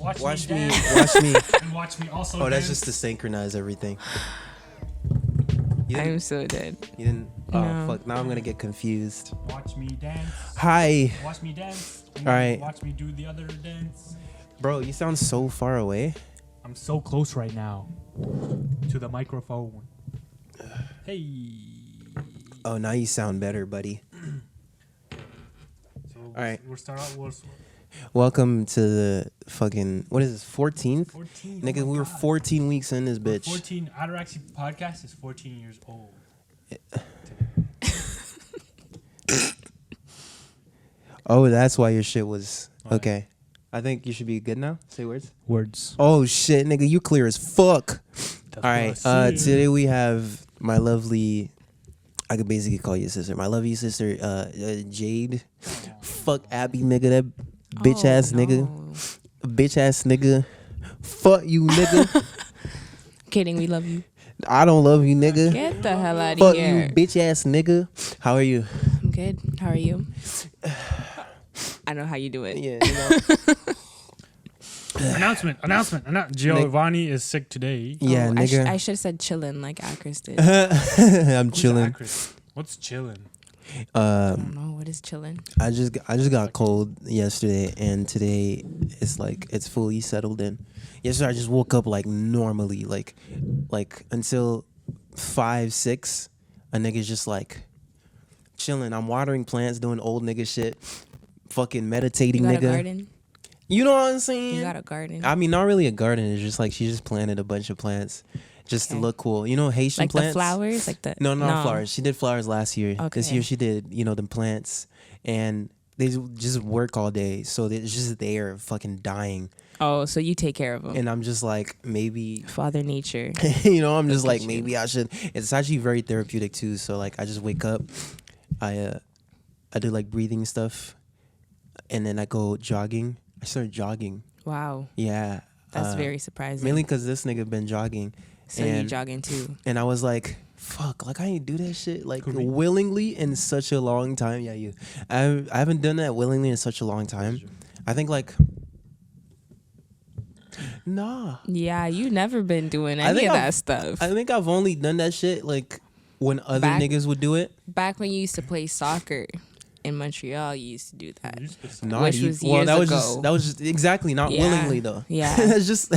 Watch me me. dance. Watch me. And watch me also Oh, that's dance. just to synchronize everything. I'm so dead. You didn't. Oh No. fuck! Now I'm gonna get confused. Watch me dance. Hi, Watch me dance. And All then right. Watch me do the other dance. bro. You sound so far away. I'm so close right now to the microphone. Hey. Oh, now you sound better, buddy. So All right. We'll start out with Welcome to the fucking what is this? 14th? 14. Nigga, oh my we were God. 14 weeks in this We're bitch. 14. Ataraxy podcast is 14 years old. Oh, that's why your shit was Why? okay. I think you should be good now. Say words. Words. Oh shit, nigga, you clear as fuck. That's All right. what I said. Today we have my lovely. I could basically call you sister. My lovely sister, Jade. Fuck Abby, nigga. That bitch ass nigga. Bitch ass nigga. Fuck you, nigga. Kidding, we love you. I don't love you, nigga. Get the hell out of Fuck here. you, bitch ass nigga. How are you? I'm good. How are you? I know how you do it. Yeah, you know. Announcement. Giovanni is sick today. Yeah, Oh, nigga. I should have said chillin' like Akris did. I'm Who's chilling. Akris? What's chilling? I don't know. What is chillin'? I just got cold yesterday, and today it's fully settled in. Yesterday I just woke up like normally, like until 5, 6, a nigga's just like chilling. I'm watering plants, doing old nigga shit, fucking You meditating, got nigga. a garden? You know what I'm saying? You got a garden? I mean, not really a garden. It's just like she just planted a bunch of plants just to Okay. look cool. You know, Haitian Like plants. the flowers? Like the No, not flowers. She did flowers last year. This Okay. year she did, the plants, and they just work all day, so it's just there, fucking dying. Oh, so you take care of them. And I'm just like, maybe, Father Nature. I'm just Look like, at maybe I should. It's actually very therapeutic too. So like, I just wake up, I do like breathing stuff, and then I go jogging. I started jogging. Wow. Yeah, That's very surprising. mainly because this nigga been jogging. So you and- jogging too. And I was like, fuck, like I ain't do that shit like Who, me? willingly in such a long time. Yeah, you. I haven't done that willingly in such a long time. I think like, nah. Yeah, you never been doing I any think of I've- that stuff. I think I've only done that shit like when other Back- niggas would do it. Back when you used to play soccer in Montreal, you used to do that. Not Which e- was well, years that was ago. that was just exactly not Yeah. willingly though. Yeah. it's just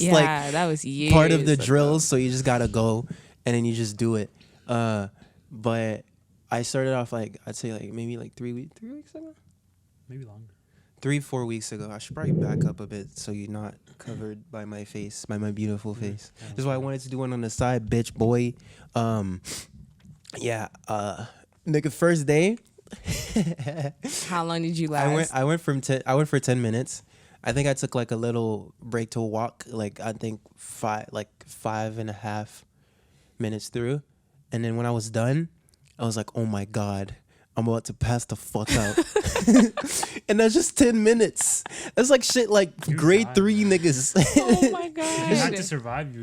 Yeah, like that was years part of the ago. drills, so you just gotta go and then you just do it. But I started off like I'd say like maybe like 3 weeks ago. Maybe longer. 3-4 weeks ago. I should probably back up a bit so you're not covered by my face, by my beautiful face. This is why I wanted to do one on the side, bitch boy. Nigga, first day. How long did you last? I went for 10 minutes. I think I took like a little break to walk, like I think 5.5 minutes through. And then when I was done, I was like, oh my God, I'm about to pass the fuck out. And that's just 10 minutes. That's like shit like You grade died, 3 man. niggas. Oh my If you had to god. survive,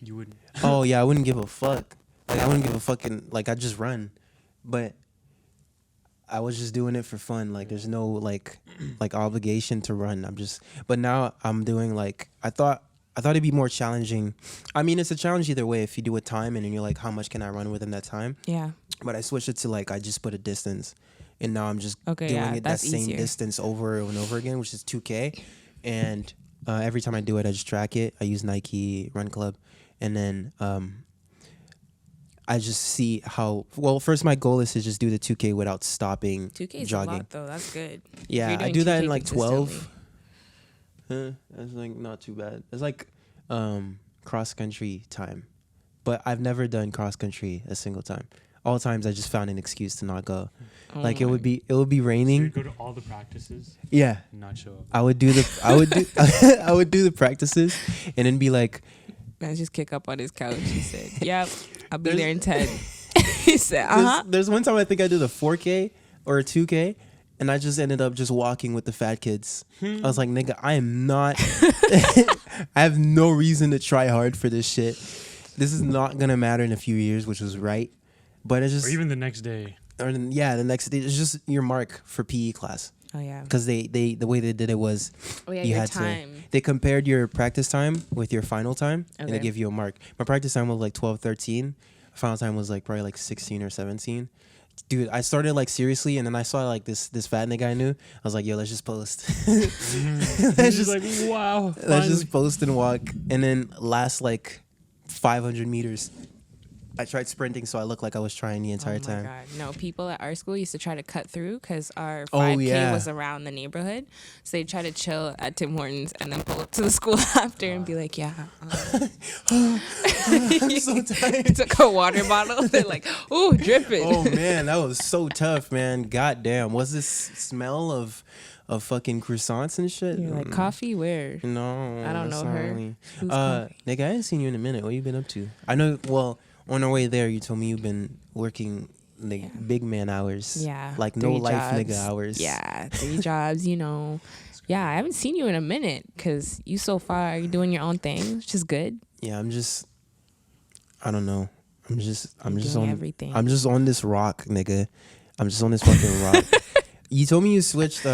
you would. Oh yeah, I wouldn't give a fuck. Like I wouldn't give a fucking like I'd just run. But I was just doing it for fun. Like there's no like obligation to run. But now I'm doing like I thought it'd be more challenging. I mean, it's a challenge either way if you do a time and then you're like, how much can I run within that time? Yeah. But I switched it to like I just put a distance, and now I'm just Okay, doing yeah, it that that's same easier. distance over and over again, which is 2K. And every time I do it, I just track it. I use Nike Run Club, and then I just see how. Well, first my goal is to just do the 2K without stopping 2K is jogging. a lot though. That's good. Yeah, If you're I doing do that 2K in like 12. consistently. That's like not too bad. It's like cross country time, but I've never done cross country a single time. All times I just found an excuse to not go. Oh Like it my- would be So raining. you go to all the practices Yeah, and not show up. I would do I would do the practices, and then be like, Man just kick up on his couch. He said, "Yep, I'll be There's- there in 10." He said, there's one time I think I did a 4K or a 2K, and I just ended up just walking with the fat kids. I was like, nigga, I am not. I have no reason to try hard for this shit. This is not gonna matter in a few years, which was right. But it's just, Or even the next day. the next day, it's just your mark for PE class. Oh yeah. Because the way they did it was Oh yeah. you Your had time. to, they compared your practice time with your final time and they Okay. give you a mark. My practice time was like 12, 13. Final time was like probably like 16 or 17. Dude, I started like seriously, and then I saw like this fat nigga I knew. I was like, yo, let's just post. He's just like, wow. Let's Finally. just post and walk. And then last like 500 meters, I tried sprinting, so I looked like I was trying the entire Oh my time. God. No, people at our school used to try to cut through because our Oh, 5K yeah. was around the neighborhood. So they'd try to chill at Tim Hortons and then pull up to the school after and be like, yeah. I'm so tired. Took a water bottle. They're like, ooh, dripping. Oh man, that was so tough, man. God damn. Was this smell of fucking croissants and shit? You're like, coffee? Where? No, I don't that's know not her. really- Who's coffee? Nigga, I haven't seen you in a minute. What you been up to? I know. Well, on our way there, you told me you've been working like Yeah. big man hours. Yeah. Like no 3 life jobs. nigga hours. Yeah. 3 jobs, you know. Yeah, I haven't seen you in a minute because you so far, you're doing your own thing, which is good. Yeah, I'm just. I don't know. I'm just doing on everything. I'm just on this rock, nigga. I'm just on this fucking rock. You told me you switched.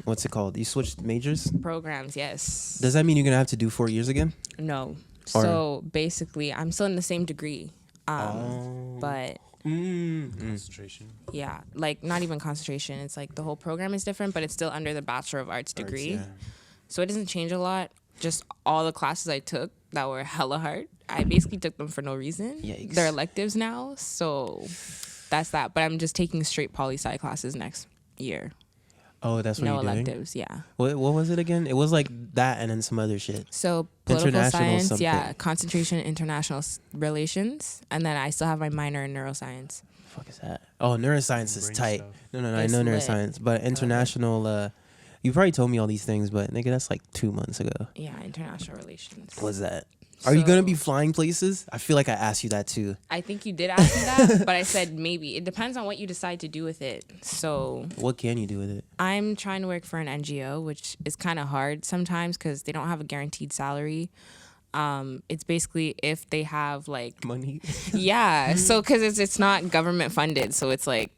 What's it called? You switched majors. Programs, yes. Does that mean you're gonna have to do 4 years again? No. Or- So basically, I'm still in the same degree. Oh. But Concentration. yeah, like not even concentration. It's like the whole program is different, but it's still under the Bachelor of Arts degree. Yeah. So it doesn't change a lot. Just all the classes I took that were hella hard, I basically took them for no reason. Yikes. They're electives now. So that's that. But I'm just taking straight poli-sci classes next year. Oh, that's what No you're doing. electives, yeah. What was it again? It was like that and then some other shit. So political International science, something. yeah, concentration in international relations, and then I still have my minor in neuroscience. The fuck is that? Oh, neuroscience is Brain tight. stuff. No, I It's know lit. neuroscience, but international. You probably told me all these things, but nigga, that's like 2 months ago. Yeah, international relations. What's that? Are you gonna be So- flying places? I feel like I asked you that too. I think you did ask me that, but I said maybe. It depends on what you decide to do with it. So What can you do with it? I'm trying to work for an NGO, which is kind of hard sometimes because they don't have a guaranteed salary. It's basically if they have like, Money. yeah. So because it's not government funded, so it's like,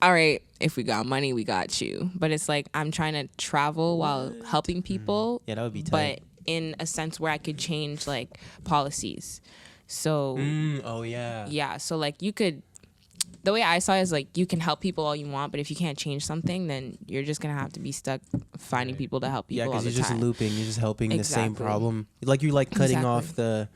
all right, if we got money, we got you. But it's like I'm trying to travel while helping people, Yeah, that would be but tight. in a sense where I could change like policies. So Oh yeah. yeah, so like you could, the way I saw it is like you can help people all you want, but if you can't change something, then you're just gonna have to be stuck finding people to help Yeah, people all because the you're just time. looping. You're just helping the same Exactly. problem. Like you're like cutting Exactly. off the.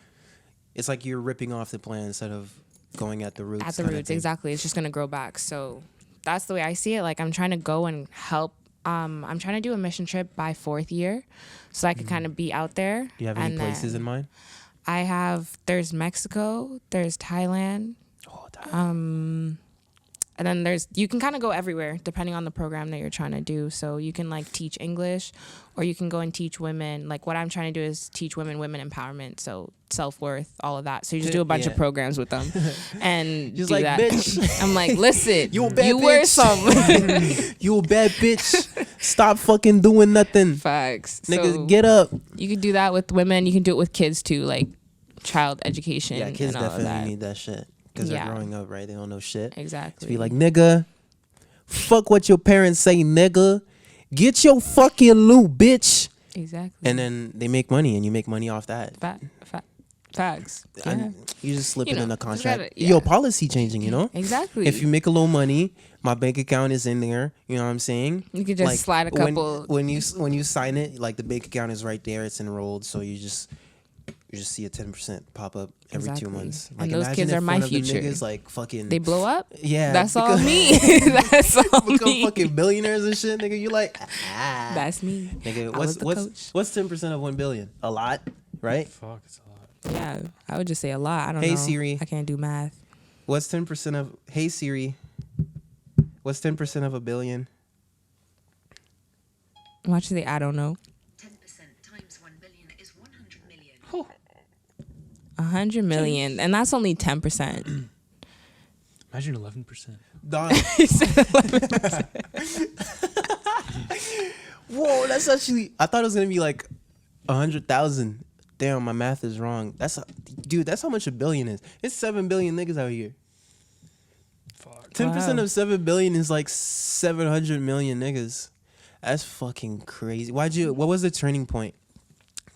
It's like you're ripping off the plant instead of going at the roots. At the kinda roots, thing. exactly. It's just gonna grow back. So that's the way I see it. Like I'm trying to go and help. I'm trying to do a mission trip by 4th year, so I could kind of be out there. Do you have any and places then in mind? there's Mexico, there's Thailand, Oh, that. and then you can kind of go everywhere depending on the program that you're trying to do. So you can like teach English, or you can go and teach women. Like what I'm trying to do is teach women empowerment, so self-worth, all all so you just do a bunch Yeah. of programs with them and Just do like, that. bitch. I'm like, listen, You a bad you wear bitch. some You a bad bitch. Stop fucking doing nothing. facts. Niggas, So get up. you could do that with women. You can do it with kids too, like child education. Yeah, kids and all of definitely that. need that shit because Yeah. they're growing up, right? They don't know shit. Exactly. To be like, nigga, fuck what your parents say, nigga. Get your fucking loot, bitch. exactly. And then they make money, and you make money off that. Facts. Yeah. And you just slip You it in know, a just contract. gotta- Yo, yeah. policy changing, you know? Exactly. If you make a little money, my bank account is in there. You know what I'm saying? You could just slide a couple. When you sign it, like the bank account is right there. It's enrolled, so you just see a 10% pop up every Exactly. 2 months. And Like, those imagine kids if are my one of them future. niggas, like fucking They blow up. yeah. That's all become- me. That's all Become me. fucking billionaires and shit, nigga. You like That's me. nigga. I was the coach. What's 10% of 1 billion? A lot, right? Fuck, it's a lot. Yeah, I would just say a lot. I don't Hey, know. Siri. I can't do math. What's 10% of? Hey Siri. What's 10% of 1 billion? Watch the I don't know. 10% times 1 billion is 100 million. 100 million, and that's only 10%. Imagine 11%. Dog. Whoa, that's actually. I thought it was gonna be like 100,000. Damn, my math is wrong. Dude. That's how much 1 billion is. It's 7 billion niggas out here. Fuck. 10% Wow. of 7 billion is like 700 million niggas. That's fucking crazy. What was the turning point?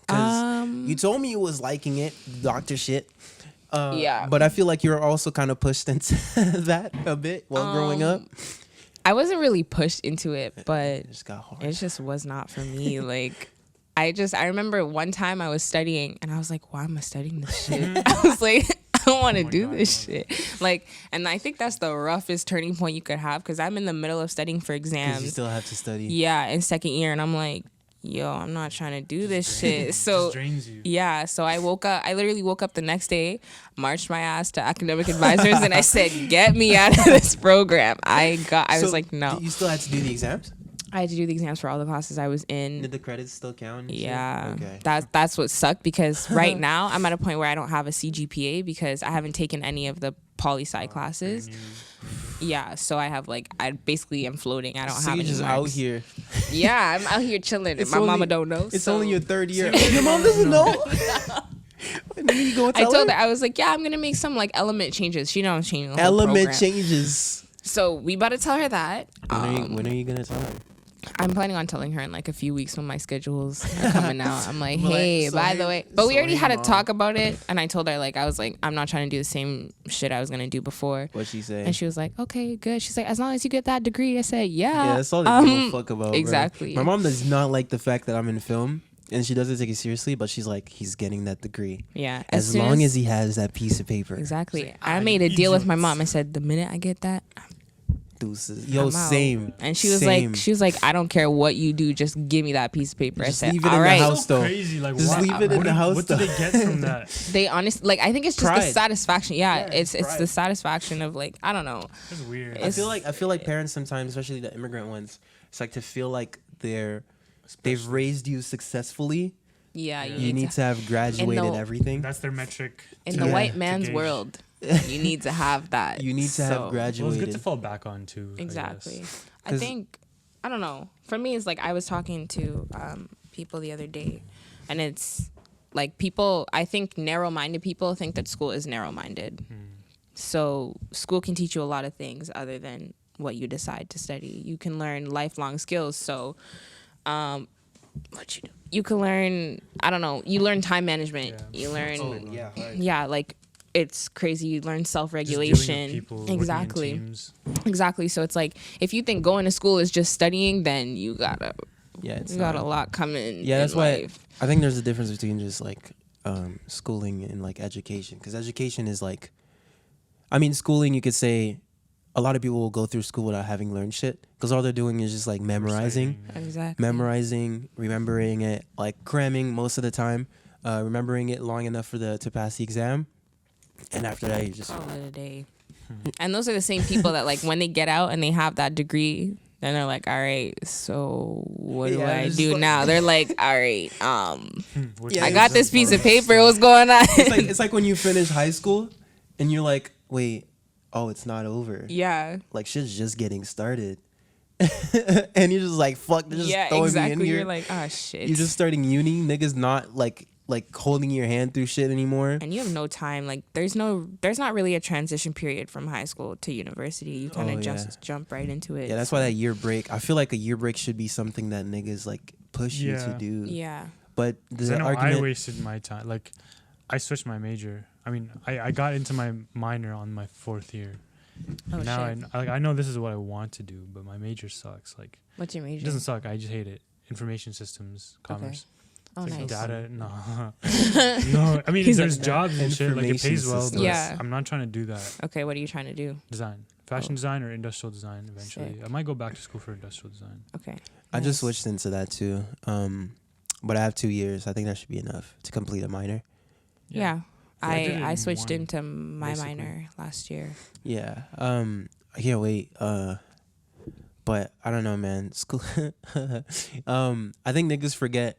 Because you told me you was liking it, doctor shit. Yeah. But I feel like you were also kind of pushed into that a bit while growing up. I wasn't really pushed into it, but It just got hard. it just was not for me. Like, I remember one time I was studying and I was like, why am I studying this shit? I was like, I don't want to my do God, this shit. Like, and I think that's the roughest turning point you could have because I'm in the middle of studying for Because you exams. still have to study. Yeah, in second year. And I'm like, yo, I'm not trying to do this shit. So, Just drains you. yeah. So I literally woke up the next day, marched my ass to academic advisors, and I said, get me out of this program. I was So, like, no. You still had to do the exams? I had to do the exams for all the classes I was in. Did the credits still count? and shit? Yeah, Okay. that's what sucked because right now I'm at a point where I don't have a CGPA because I haven't taken any of the poli-sci classes. Yeah, so I have I basically am floating. I don't So have you're any just marks. out here. Yeah, I'm out here chilling. It's And my only- mama don't know. It's so. only your third year. Your mom doesn't know. And then you go I tell told her? her I was like, yeah, I'm gonna make some element changes. She don't change the whole Element program. changes. So we about to tell her that. When are you gonna tell her? I'm planning on telling her in a few weeks when my schedules are coming out. I'm like, hey, so by hey- the way. But we so already hey, had a Mom. talk about it. And I told her, I was like, I'm not trying to do the same shit I was going to do before. What'd she say? And she was like, okay, good. She's like, as long as you get that degree. I said, Yeah, yeah. that's all they give a fuck about. bro. exactly. My mom does not like the fact that I'm in film, and she doesn't take it seriously. But she's like, he's getting that degree Yeah. as soon long as he has that piece of paper. Exactly. It's I like, made a deal with my idiots. mom. I said, the minute I get that, Deuces. Yo, I'm out. same. And she was Same. like, I don't care what you do, just give me that piece of paper. Just I said, leave it all in the right. house. So though. crazy. Like, Just what, leave it in what the do- house, What do though. they get from that? They honestly, I think it's just the Pride. satisfaction. Yeah, it's it's pride. the satisfaction of I don't know. That's weird. It's- I feel like parents sometimes, especially the immigrant ones, it's like to feel like they've raised you successfully. Yeah, You need to have graduated everything. That's their metric. in to- the Yeah. white to man's gauge. world, you need to have that. You need to have So, Well, graduated. it's good to fall back on too. I Exactly. guess. I 'Cause- think I don't know. For me, it's I was talking to people the other day, and it's people. I think narrow-minded people think that school is narrow-minded. So school can teach you a lot of things other than what you decide to study. You can learn lifelong skills. So, what you do? You can learn. I don't know. You learn time management. Yeah. You learn. Oh, yeah. Yeah, it's crazy. You learn Just dealing with self-regulation. people, working in Exactly. teams. Exactly. So it's if you think going to school is just studying, then you got It's a not. lot coming. Yeah, that's in why life. I think there's a difference between just schooling and education. Because education is schooling. You could say a lot of people will go through school without having learned shit because all they're doing is just memorizing, Exactly. remembering it, cramming most of the time, remembering it long enough to pass the exam, and after that you just Call it a day. And those are the same people that when they get out and they have that degree, then they're like, all right, so what do Yeah, I it's do now? They're like, all right, Which Yeah, I is got a this piece of bonus. paper. What's going on? it's like when you finish high school and you're like, wait, oh, it's not over. Yeah. Shit's just getting started. And you're just fuck, they're just Yeah, throwing me exactly. in here. You're like, ah, shit. You're just starting uni, niggas not holding your hand through shit anymore. And you have no time. There's not really a transition period from high school to university. You kind of Oh, just jump right into it. Yeah, that's why that year break, I feel like a year break should be something that niggas push you to Yeah. do. Yeah. But 'Cause I the know argument, I wasted my time. I switched my major. I mean, I got into my minor on my 4th year. Oh, Now shit. I know this is what I want to do, but my major sucks. What's your major? It doesn't suck. I just hate it. Information systems, commerce. Oh, It's nice. data. No. No. I mean, He's there's like, jobs and shit. It Information pays well, but systems. Yeah. I'm not trying to do that. Okay, what are you trying to do? Design. Fashion Oh. design or industrial design eventually. Sick. I might go back to school for industrial design. Okay. I just Nice. switched into that too. But I have 2 years. I think that should be enough to complete a minor. Yeah. I did it I in switched one, into my basically. minor last year. Yeah. I can't wait. But I don't know, man. School. I think niggas forget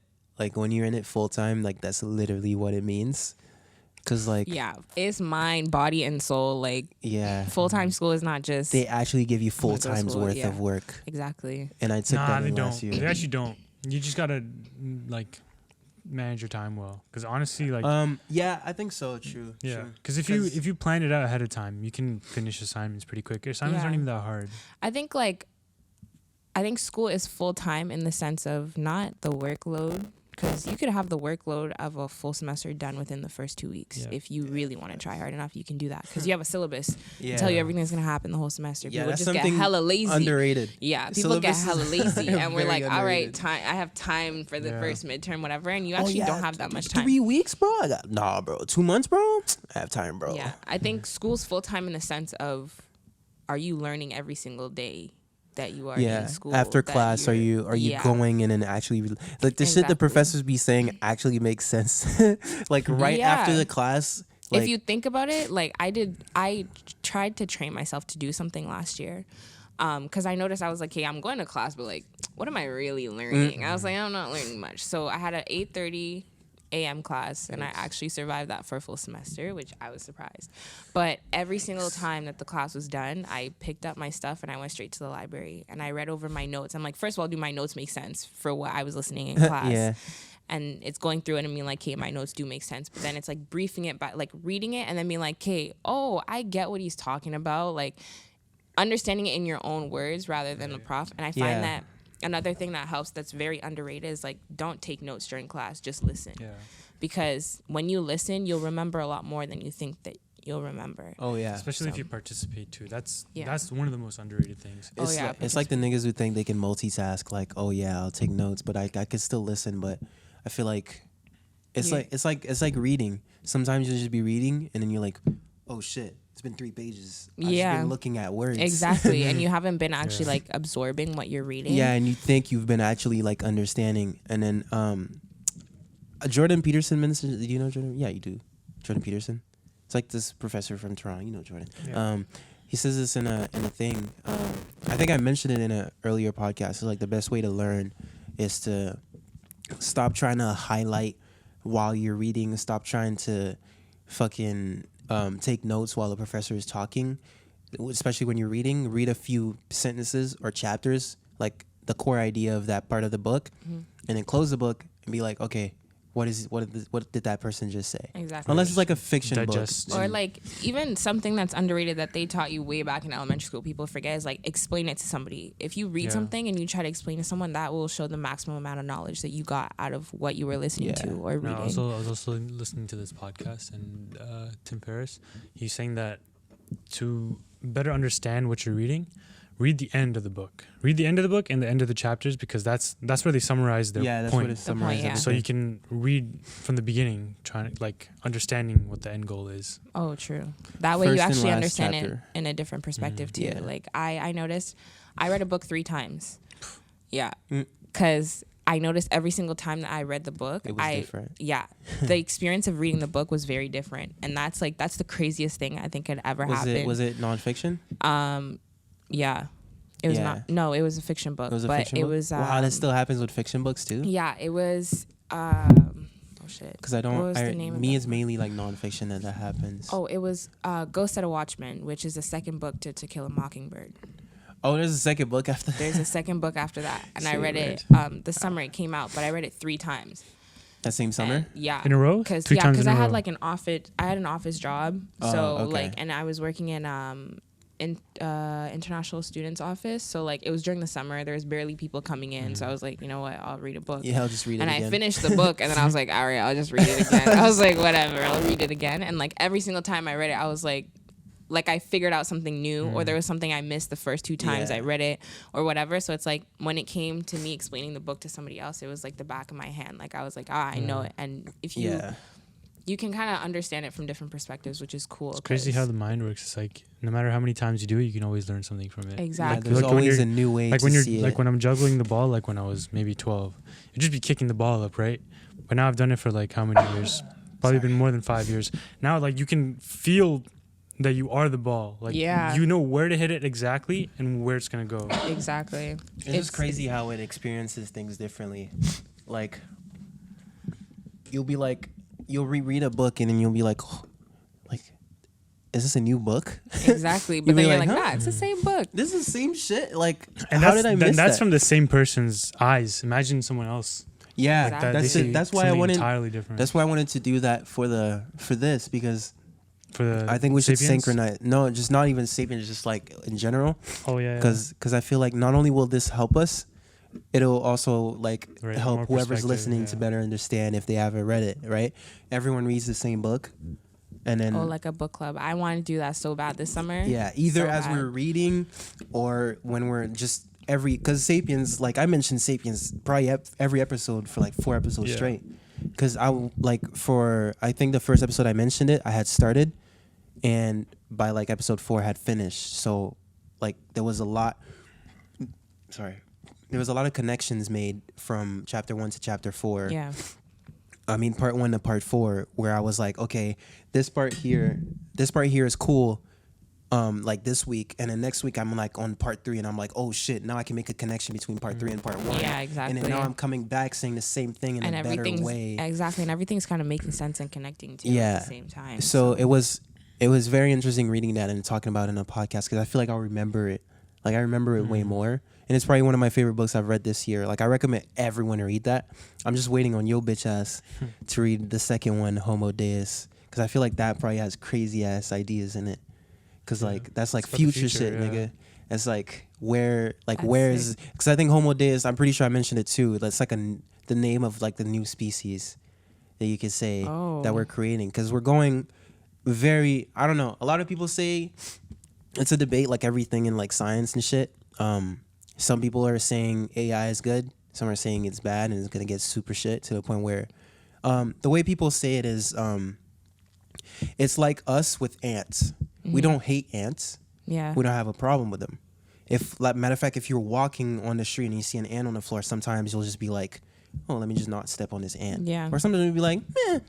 when you're in it full time, that's literally what it means. Cause Yeah, it's mind, body, and soul. yeah, Full time school is not just they actually give you full Like go to time's school, worth yeah. of work, exactly. and I took Nah, that they in don't. last year. They actually don't. You just gotta manage your time well. Because honestly, like, yeah, I think so. True. yeah. True. Because if you plan it out ahead of time, you can finish assignments pretty quick. Assignments aren't even that hard. I think school is full time in the sense of not the workload, because you could have the workload of a full semester done within the first 2 weeks. Yeah. If you really want to try hard enough, you can do that because you have a syllabus Yeah. to tell you everything's gonna happen the whole semester. Yeah, People that's just get something hella lazy. Underrated. Yeah, people get Syllabus hella is lazy, and we're very like, all right, underrated. time. I have time for the Yeah. first midterm, whatever, and you actually don't have that much time. 3 weeks, bro. I got bro. 2 months, bro. I have time, bro. Yeah, I think school's full time in the sense of, are you learning every single day that you are in school? After that class, are you yeah. going in and actually like the shit the Exactly. professors be saying actually makes sense? Like right after Yeah. the class. Like, If you think about it, like I tried to train myself to do something last year. Because I noticed I was like, hey, I'm going to class, but like, what am I really learning? I was like, I'm not learning much. So I had an 8:30 a.m. class, and I actually survived that for a full semester, which I was surprised. But every single time that the class was done, I picked up my stuff and I went straight to the library and I read over my notes. I'm like, first of all, do my notes make sense for what I was listening in class? Yeah. And it's going through it and being like, okay, my notes do make sense. But then it's like briefing it by like reading it and then being like, okay, oh, I get what he's talking about. Like understanding it in your own words rather than the prof. And I find Yeah. that another thing that helps that's very underrated is like, don't take notes during class, just listen. Yeah. Because when you listen, you'll remember a lot more than you think that you'll remember. oh yeah. Especially if So- you participate too. That's Yeah. one of the most underrated things. Oh, It's yeah, like, it's like the niggas who think they can multitask. Like, oh yeah, I'll take notes, but I could still listen. But I feel like it's Yeah. it's like reading. Sometimes you'll just be reading, and then you're like, oh shit, it's been 3 pages. I've just Yeah. been looking at words. Exactly. And you haven't been actually Yeah. like absorbing what you're reading. Yeah, and you think you've been actually like understanding, and then Jordan Peterson mentioned. Do you know Jordan? Yeah, you do. Jordan Peterson. It's like this professor from Toronto. You know Jordan. Yeah. He says this in a thing. I think I mentioned it in an earlier podcast. It's like the best way to learn is to stop trying to highlight while you're reading. Stop trying to fucking take notes while the professor is talking. Especially when you're reading, read a few sentences or chapters, like the core idea of that part of the book, and then close the book and be like, okay, what did that person just say? Exactly. Unless it's like a fiction Digest. book. Or like even something that's underrated that they taught you way back in elementary school, people forget, is like explain it to somebody. If you read Yeah. something and you try to explain to someone, that will show the maximum amount of knowledge that you got out of what you were listening Yeah. to or reading. No, I was also listening to this podcast, and Tim Ferriss, he's saying that to better understand what you're reading, read the end of the book. Read the end of the book and the end of the chapters, because that's where they summarize their Yeah, that's point. what it's summarized. yeah. So you can read from the beginning, trying to like understanding what the end goal is. Oh, true. That way First you and actually last understand chapter. it in a different perspective too. Yeah. Like I noticed, I read a book 3 times. Yeah, Mm. because I noticed every single time that I read the book, It was different. Yeah, the experience of reading the book was very different, and that's the craziest thing I think could ever happen. Was it nonfiction? Yeah, it was Yeah. not. No, it was a fiction book. It was a but fiction it book? was. Wow, that still happens with fiction books too. Yeah, it was. Oh shit. Because I What don't. was the name of Me, that it's mainly like nonfiction that happens. Oh, it was Ghost at a Watchman, which is the second book to Kill a Mockingbird. Oh, there's a second book after. There's a second book after that, and I So read weird. it the summer it came out, but I read it 3 times. That same summer. And, yeah. In a row? Because 3 times in I a had row? like an office. I had an office job, Oh, so okay. like, and I was working in international students office. So like, it was during the summer. There was barely people coming in, so I was like, you know what, I'll read a book. Yeah, I'll just read it And again. I finished the book, and then I was like, all right, I'll just read it again. I was like, whatever, I'll read it again. And like every single time I read it, I was like I figured out something new, or there was something I missed the first 2 times Yeah. I read it, or whatever. So it's like when it came to me explaining the book to somebody else, it was like the back of my hand. Like I was like, I know it. And if you can kind of understand it from different perspectives, which is cool. It's crazy how the mind works. It's like no matter how many times you do it, you can always learn something from it. Exactly. There's Like when always you're- a new way Like to when you're see like it. when I'm juggling the ball, like when I was maybe 12, you'd just be kicking the ball up, right? But now I've done it for like how many years? Probably been more than 5 years. Now like you can feel that you are the ball. Like Yeah. you know where to hit it exactly and where it's gonna go. Exactly. It's just crazy how it experiences things differently. Like, you'll reread a book and then you'll be like, oh, like, is this a new book? Exactly. But You'll then be you're like, like, huh? nah, it's the same book. This is the same shit. Like, And how that's, did I miss that's that? from the same person's eyes. Imagine someone else. Yeah, Exactly. that's they it. see That's why I something wanted. entirely different. That's why I wanted to do that for this because For the I think we should Sapiens? synchronize. No, just not even Sapiens, just like in general. Oh yeah. Because I feel like not only will this help us, it'll also like Right, help more whoever's perspective, listening to yeah. better understand if they haven't read it. Right? Everyone reads the same book, and then Oh, like a book club. I want to do that so bad this summer. yeah, either So as bad. we're reading or when we're just because Sapiens, like I mentioned Sapiens probably every episode for like 4 episodes Yeah. straight. Because I think the first episode I mentioned it, I had started, and by like episode 4 I had finished. So like there was a lot of connections made from chapter 1 to chapter 4. Yeah. I mean part 1 to part 4, where I was like, okay, this part here is cool. Like this week, and then next week I'm like on part 3, and I'm like, oh shit, now I can make a connection between part 3 and part 1. Yeah, exactly. And then now I'm coming back saying the same thing in And a better everything's way. exactly, and everything's kind of making sense and connecting to Yeah. at the same time. So it was very interesting reading that and talking about it in a podcast, because I feel like I'll remember it. Like I remember it way more, and it's probably one of my favorite books I've read this year. Like I recommend everyone to read that. I'm just waiting on yo bitch ass to read the second one, Homo Deus, because I feel like that probably has crazy ass ideas in it. Cause like that's like It's about the future shit, yeah. nigga. It's like where That's is? Because I think Homo Deus. I'm pretty sure I mentioned it too. That's like the name of like the new species that you could say that we're creating. Because we're going very. I don't know. A lot of people say it's a debate, like everything in like science and shit. Some people are saying AI is good. Some are saying it's bad and it's gonna get super shit to the point where the way people say it is it's like us with ants. We don't hate ants. yeah. We don't have a problem with them. If, like, matter of fact, if you're walking on the street and you see an ant on the floor, sometimes you'll just be like, oh, let me just not step on this ant. Yeah. Or sometimes you'll be like,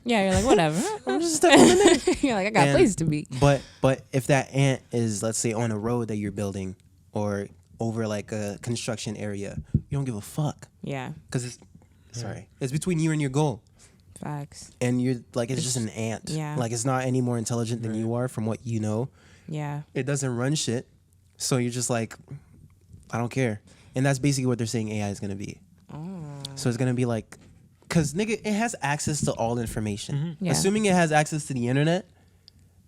Yeah, you're like, whatever. I'm just stepping on the You're like, I got And- places to be. But if that ant is, let's say, on a road that you're building or over like a construction area, you don't give a fuck. Yeah. Because it's between you and your goal. Facts. And you're like, it's just an ant. Yeah. Like, it's not any more intelligent than you are from what you know. Yeah. It doesn't run shit. So you're just like, I don't care. And that's basically what they're saying AI is going to be. So it's going to be like, because nigga, it has access to all information. Yeah. Assuming it has access to the internet,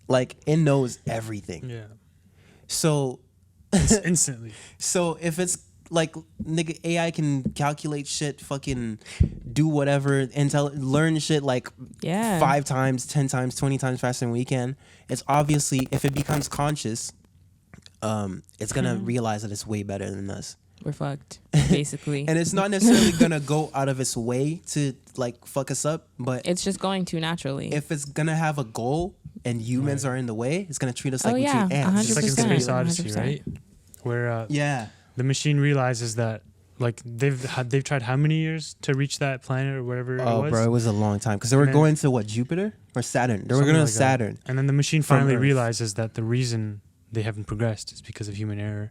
like it knows everything. Yeah. So Instantly. so if it's like nigga, AI can calculate shit, fucking do whatever, learn shit like Yeah. 5 times, 10 times, 20 times faster than we can. It's obviously, if it becomes conscious, it's gonna realize that it's way better than us. We're fucked, basically. And it's not necessarily gonna go out of its way to like fuck us up, but It's just going to naturally. if it's gonna have a goal and humans are in the way, it's gonna treat us like Oh, we yeah, treat ants. Just like in 100%, Space Odyssey, 100%. right? Where Yeah. the machine realizes that like they've tried how many years to reach that planet or whatever it Oh, was. bro, it was a long time because they were And then- going to what, Jupiter or Saturn? They were Something going to like that. Saturn. And then the machine From finally Earth. realizes that the reason they haven't progressed is because of human error.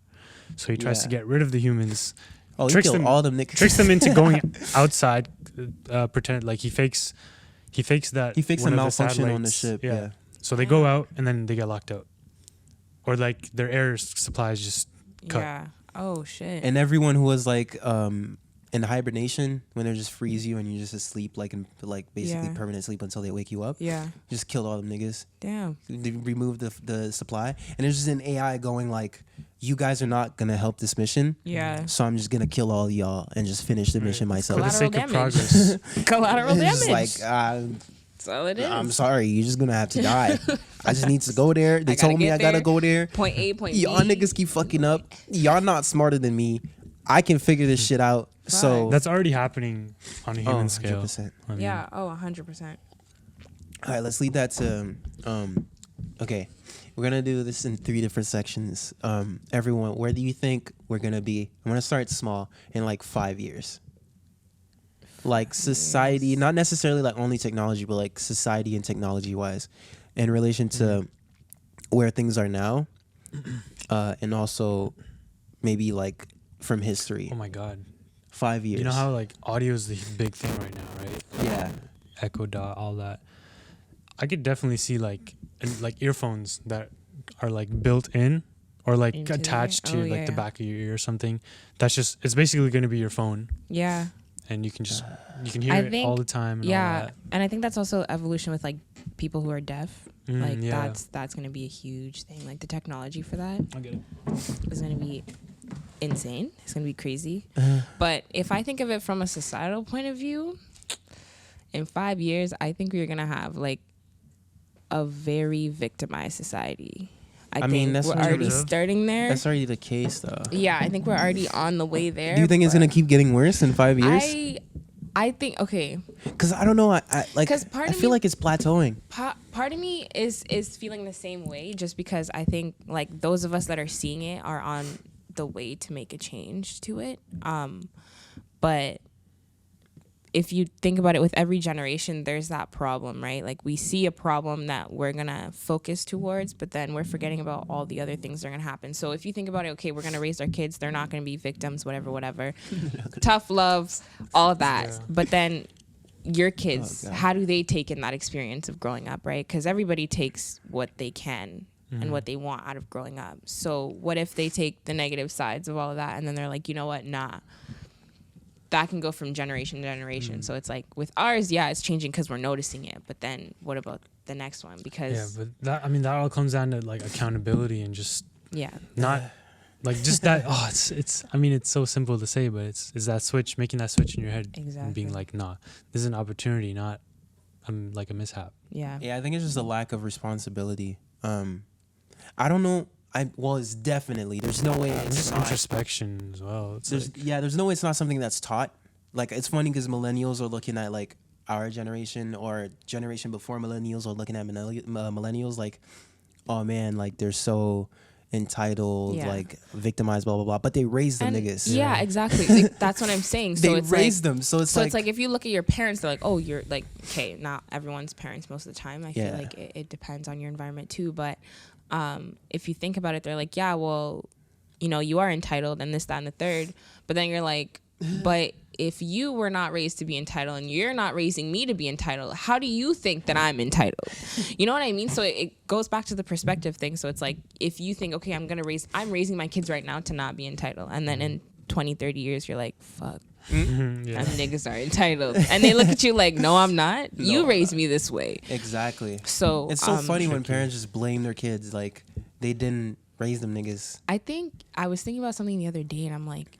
So he tries to Yeah. get rid of the humans, Oh, he tricks killed them- all them niggas. tricks them into going outside, pretend like he fakes that He fixed a one of malfunction on the satellites- ship. Yeah. So they go out and then they get locked out, or like their air supply is just cut. yeah. Oh shit. And everyone who was like in hibernation, when they just freeze you and you're just asleep, like in like basically Yeah. permanent sleep until they wake you up. yeah. Just killed all them niggas. Damn. They removed the supply, and there's just an AI going like, "You guys are not gonna help this mission, Yeah. so I'm just gonna kill all y'all and just finish the mission For myself." the sake Collateral of damage. progress. Collateral It's just damage. like, That's all it is. I'm sorry, you're just gonna have to die. I just need to go there. They gotta told me get I gotta there. go there. Point A, point B. Y'all niggas keep fucking up. Y'all not smarter than me. I can figure this shit out. So That's already happening on a human scale. 100%. I mean, Yeah. Oh, 100%. All right, let's lead that to okay. We're gonna do this in 3 different sections. Everyone, where do you think we're gonna be? I'm gonna start small in like 5 years. Like society, not necessarily like only technology, but like society and technology wise, in relation to where things are now, and also maybe like from history. Oh my god. 5 years. You know how like audio is the big thing right now, right? Yeah. Echo dot, all that. I could definitely see like earphones that are like built in or like Into attached it? to Oh, like yeah, the yeah. back of your ear or something. That's just, it's basically going to be your phone. Yeah. and you can hear I it think- all the time. And all Yeah, that. and I think that's also evolution with like people who are deaf. Like yeah. that's gonna be a huge thing. Like the technology for that I get it. is gonna be insane. It's gonna be crazy. But if I think of it from a societal point of view, in 5 years, I think we're gonna have like a very victimized society. I mean, think that's we're what already it is. starting there. That's already the case, though. Yeah, I think we're already on the way there. Do you think it's but gonna keep getting worse in 5 years? I think okay. Because I don't know. I like. 'Cause part I of feel me- like it's plateauing. Part of me is feeling the same way, just because I think like those of us that are seeing it are on the way to make a change to it. But if you think about it, with every generation, there's that problem, right? Like we see a problem that we're gonna focus towards, but then we're forgetting about all the other things that are gonna happen. So if you think about it, okay, we're gonna raise our kids, they're not gonna be victims, whatever. Tough love, all that. Yeah. But then your kids, Oh, God. how do they take in that experience of growing up, right? Because everybody takes what they can and what they want out of growing up. So what if they take the negative sides of all of that and then they're like, you know what, nah. That can go from generation to generation. So it's like with ours, yeah, it's changing because we're noticing it. But then what about the next one? Yeah, Because but that all comes down to like accountability and just yeah, not like just that. Oh, it's. I mean, it's so simple to say, but it's that switch, making that switch in your head, and Exactly. being like, nah, this is an opportunity, not like a mishap. yeah. Yeah, I think it's just a lack of responsibility. I don't know. Well, it's definitely. There's no way And it's just not. introspection as well. It's like, There's no way it's not something that's taught. Like it's funny because millennials are looking at like our generation or generation before millennials are looking at millennials like, oh man, like they're so entitled, Yeah. like victimized, blah blah blah. But they raised them And niggas. yeah, exactly. Like, that's what I'm saying. So They it's raised like, them. So it's so like, it's like if you look at your parents, they're like, oh, you're like, okay, not everyone's parents most of the time. I feel Yeah. like it depends on your environment too. But if you think about it, they're like, yeah, well, you know, you are entitled and this, that, and the third. But then you're like, but if you were not raised to be entitled and you're not raising me to be entitled, how do you think that I'm entitled? You know what I mean? So it goes back to the perspective thing. So it's like, if you think, okay, I'm raising my kids right now to not be entitled. And then in 20, 30 years, you're like, fuck. yeah. Them niggas are entitled, and they look at you like, "No, I'm not. You raised me this way." exactly. So It's so funny when tricky. parents just blame their kids like they didn't raise them niggas. I think I was thinking about something the other day, and I'm like,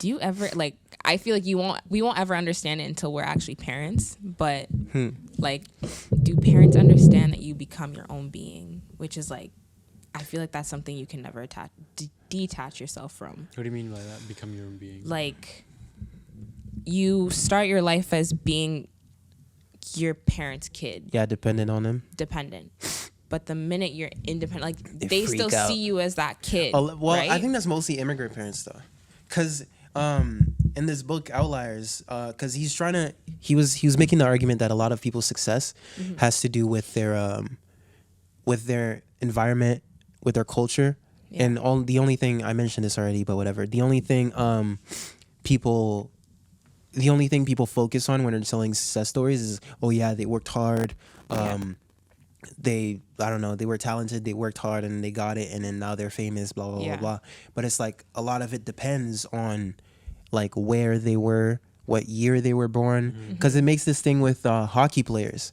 "Do you ever like?" I feel like we won't ever understand it until we're actually parents. But like, do parents understand that you become your own being? Which is like, I feel like that's something you can never detach yourself from. What do you mean by that? Become your own being. Like, you start your life as being your parents' kid. Yeah, dependent on them. Dependent. But the minute you're independent, like They they freak still out. see you as that kid. Well, right? I think that's mostly immigrant parents though, because in this book Outliers, because he was making the argument that a lot of people's success has to do with their environment, with their culture, Yeah. and the only thing I mentioned this already, but whatever. The only thing people focus on when they're telling success stories is, oh yeah, they worked hard. They were talented, they worked hard and they got it, and then now they're famous, blah blah Yeah. blah blah. But it's like a lot of it depends on like where they were, what year they were born, because it makes this thing with hockey players,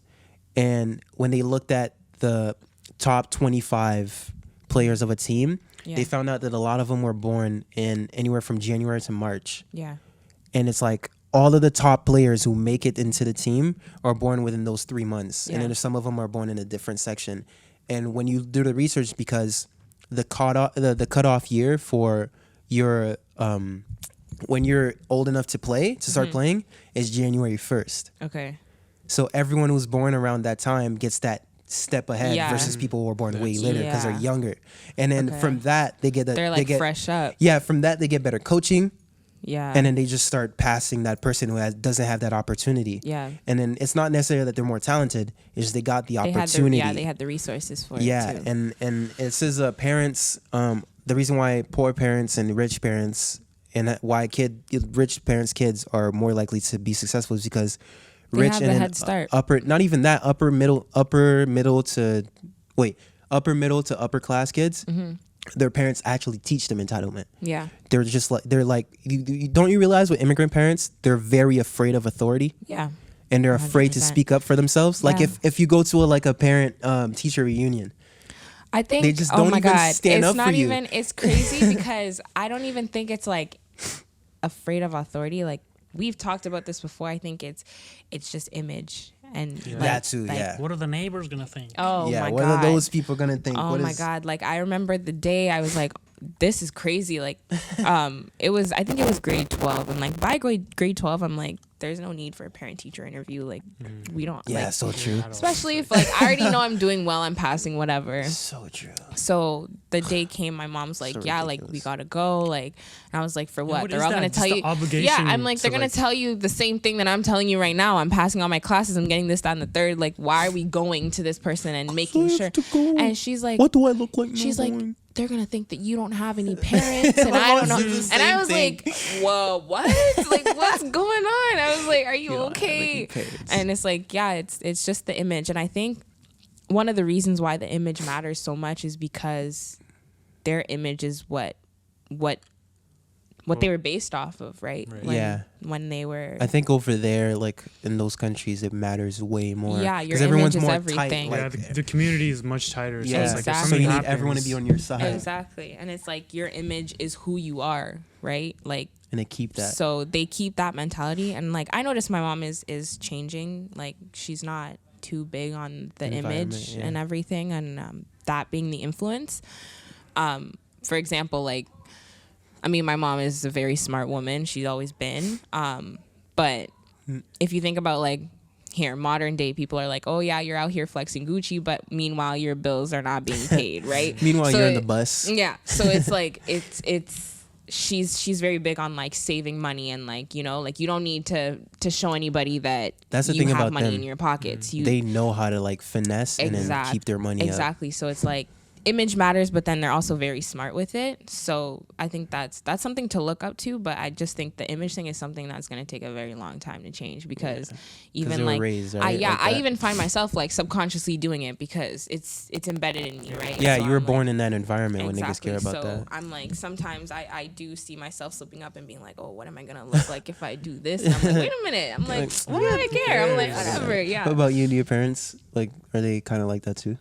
and when they looked at the top 25 players of a team, Yeah. they found out that a lot of them were born in anywhere from January to March. Yeah. And it's like all of the top players who make it into the team are born within those 3 months. Yeah. And then some of them are born in a different section. And when you do the research, because the cutoff year for your when you're old enough to play, to start playing, is January 1st. Okay. So everyone who's born around that time gets that step ahead Yeah. versus people who are born way later because Yeah. they're younger. And then Okay. from that they get They're like fresh up. Yeah, from that they get better coaching. Yeah. And then they just start passing that person who doesn't have that opportunity. Yeah. And then it's not necessarily that they're more talented; it's just they got the they opportunity. had they had the resources for Yeah, it too. and it says parents. The reason why poor parents and rich parents and why rich parents' kids are more likely to be successful is because They rich have and the then head start. upper middle to upper class kids Mm-hmm. their parents actually teach them entitlement. Yeah. They're just like don't you realize with immigrant parents, they're very afraid of authority. Yeah. And they're afraid to 100%. speak up for themselves. Like Yeah. if you go to a parent teacher reunion, I think they just oh don't my even God. stand it's up not for you. even it's crazy because I don't even think it's like afraid of authority. Like we've talked about this before. I think it's just image and Yeah. That too, yeah. What are the neighbors gonna think? Oh yeah, my what God. are those people gonna think? Oh What my is- God. Like I remember the day I was like, this is crazy. Like I think it was grade 12, and like by grade 12 I'm like, there's no need for a parent teacher interview. Like we don't Yeah, like, so true. especially if like I already know I'm doing well, I'm passing, whatever. So true. So the day came, my mom's like, So yeah, like we ridiculous. gotta go. Like, and I was like, for what? what They're is all that? gonna Just tell the you. obligation Yeah, I'm like, they're to, gonna like- tell you the same thing that I'm telling you right now. I'm passing all my classes. I'm getting this, that, and the third. Like, why are we going to this person and making sure? And she's like, What do I look like? she's now like, going? they're gonna think that you don't have any parents, and My I don't mom know. says the And I same was thing. like, whoa, what? Like, what's going on? I was like, are you don't have okay? any parents. And it's like, yeah, it's just the image, and I think one of the reasons why the image matters so much is because their image is what they were based off of, right? Right. When, Yeah. when they were. I think over there, like in those countries, it matters way more. Yeah, your 'Cause everyone's image is more everything. Tight, Yeah, like, the community is much tighter. So yeah, it's like if Exactly. so you something need everyone to be happens- on your side, Exactly. And it's like your image is who you are, right? Like, and they keep that. so they keep that mentality. And like, I noticed my mom is changing. Like, she's not too big on the Environment, image yeah. and everything, and that being the influence. For example, like, I mean, my mom is a very smart woman. She's always been. But if you think about like here, modern day people are like, oh yeah, you're out here flexing Gucci, but meanwhile your bills are not being paid, right? Meanwhile, So you're in the bus. Yeah. So it's like she's very big on like saving money, and like, you know, like you don't need to show anybody that That's the you thing have about money them. in your pockets. You They know how to like finesse and then keep their money up. exactly. So it's like image matters, but then they're also very smart with it. So I think that's something to look up to. But I just think the image thing is something that's going to take a very long time to change, because even they were like raised, I right? Like I that. even find myself like subconsciously doing it because it's embedded in me, right? Yeah, So you were I'm born like, in that environment when niggas exactly. care about So that. I'm like, sometimes I do see myself slipping up and being like, oh, what am I gonna look like if I do this? And I'm like, wait a minute. I'm like, why do I care? I'm like, whatever. Yeah. What about you? Do your parents like? Are they kind of like that too?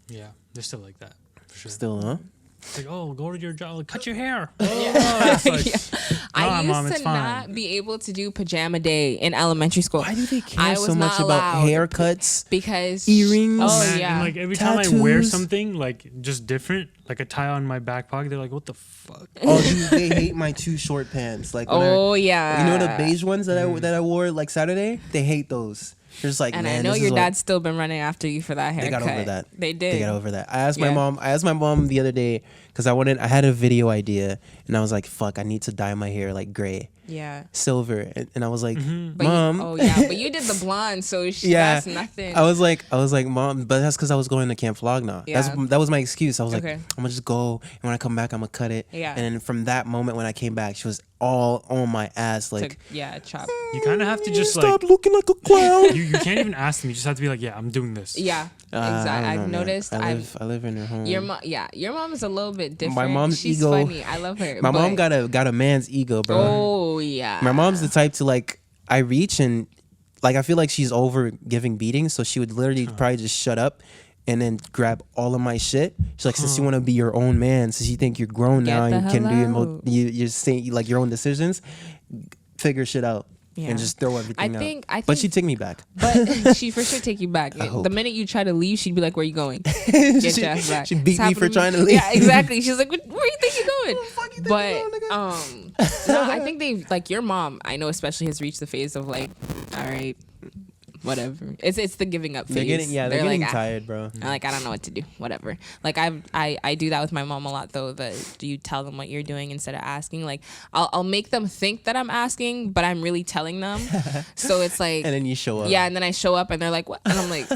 Yeah, they're still like that for sure. Still, huh? It's like, oh, go to your job, like, cut your hair. Oh, it's like, I Mom, used it's to fine. not be able to do pajama day in elementary school. Why do they I care was so much not about allowed haircuts? because Earrings? Oh Man, yeah. and like every time I wear Tattoos. something like just different, like a tie on my back pocket, they're like, "What the fuck?" Oh, dude, they hate my too short pants. Like, when Oh yeah. you know the beige ones that I wore like Saturday? They hate those. They're just like, And man, I know this your is what- dad's still been running after you for that They haircut. got over that. They did. They got over that. I asked my Yeah. mom. I asked my mom the other day because I had a video idea, and I was like, "Fuck, I need to dye my hair like gray, Yeah. silver." And I was like, But "Mom." oh yeah, but you did the blonde, so Yeah. that's nothing. I was like, Mom, but that's because I was going to Camp Flogna. Yeah. That was my excuse. I was Okay. like, I'm gonna just go, and when I come back, I'm gonna cut it. Yeah. And then from that moment when I came back, she was all on my ass, like, chop. You kind of have to just stop like, looking like a clown. you can't even ask them. You just have to be like, "Yeah, I'm doing this." Yeah, I don't exactly. know, I've man. noticed. I live in her home. Your mom, your mom is a little bit different. mom's She's ego- funny. I love her. My mom but- got a man's ego, bro. Oh yeah. My mom's the type to like, I reach and like I feel like she's over giving beatings, so she would literally probably just shut up and then grab all of my shit. She's like, since you want to be your own man, since you think you're grown Get now the and you can hell do out. you're saying like your own decisions, figure shit out Yeah. and just throw everything out. I But think- she'd take me back. But she for sure take you back. hope. The minute you try to leave, she'd be like, "Where you going? Get She- your ass back." she beat It's me for happened trying to leave. Yeah, exactly. She's like, "Where you think you're going?" fuck you think But you're going, no, I think they like your mom. I know especially has reached the phase of like, all right, whatever. It's the giving up phase. They're They're getting like, tired, bro. Like, I don't know what to do. Whatever. Like I do that with my mom a lot though. That you tell them what you're doing instead of asking. Like I'll make them think that I'm asking, but I'm really telling them. So it's like, And then you show up. yeah, and then I show up and they're like, what? And I'm like,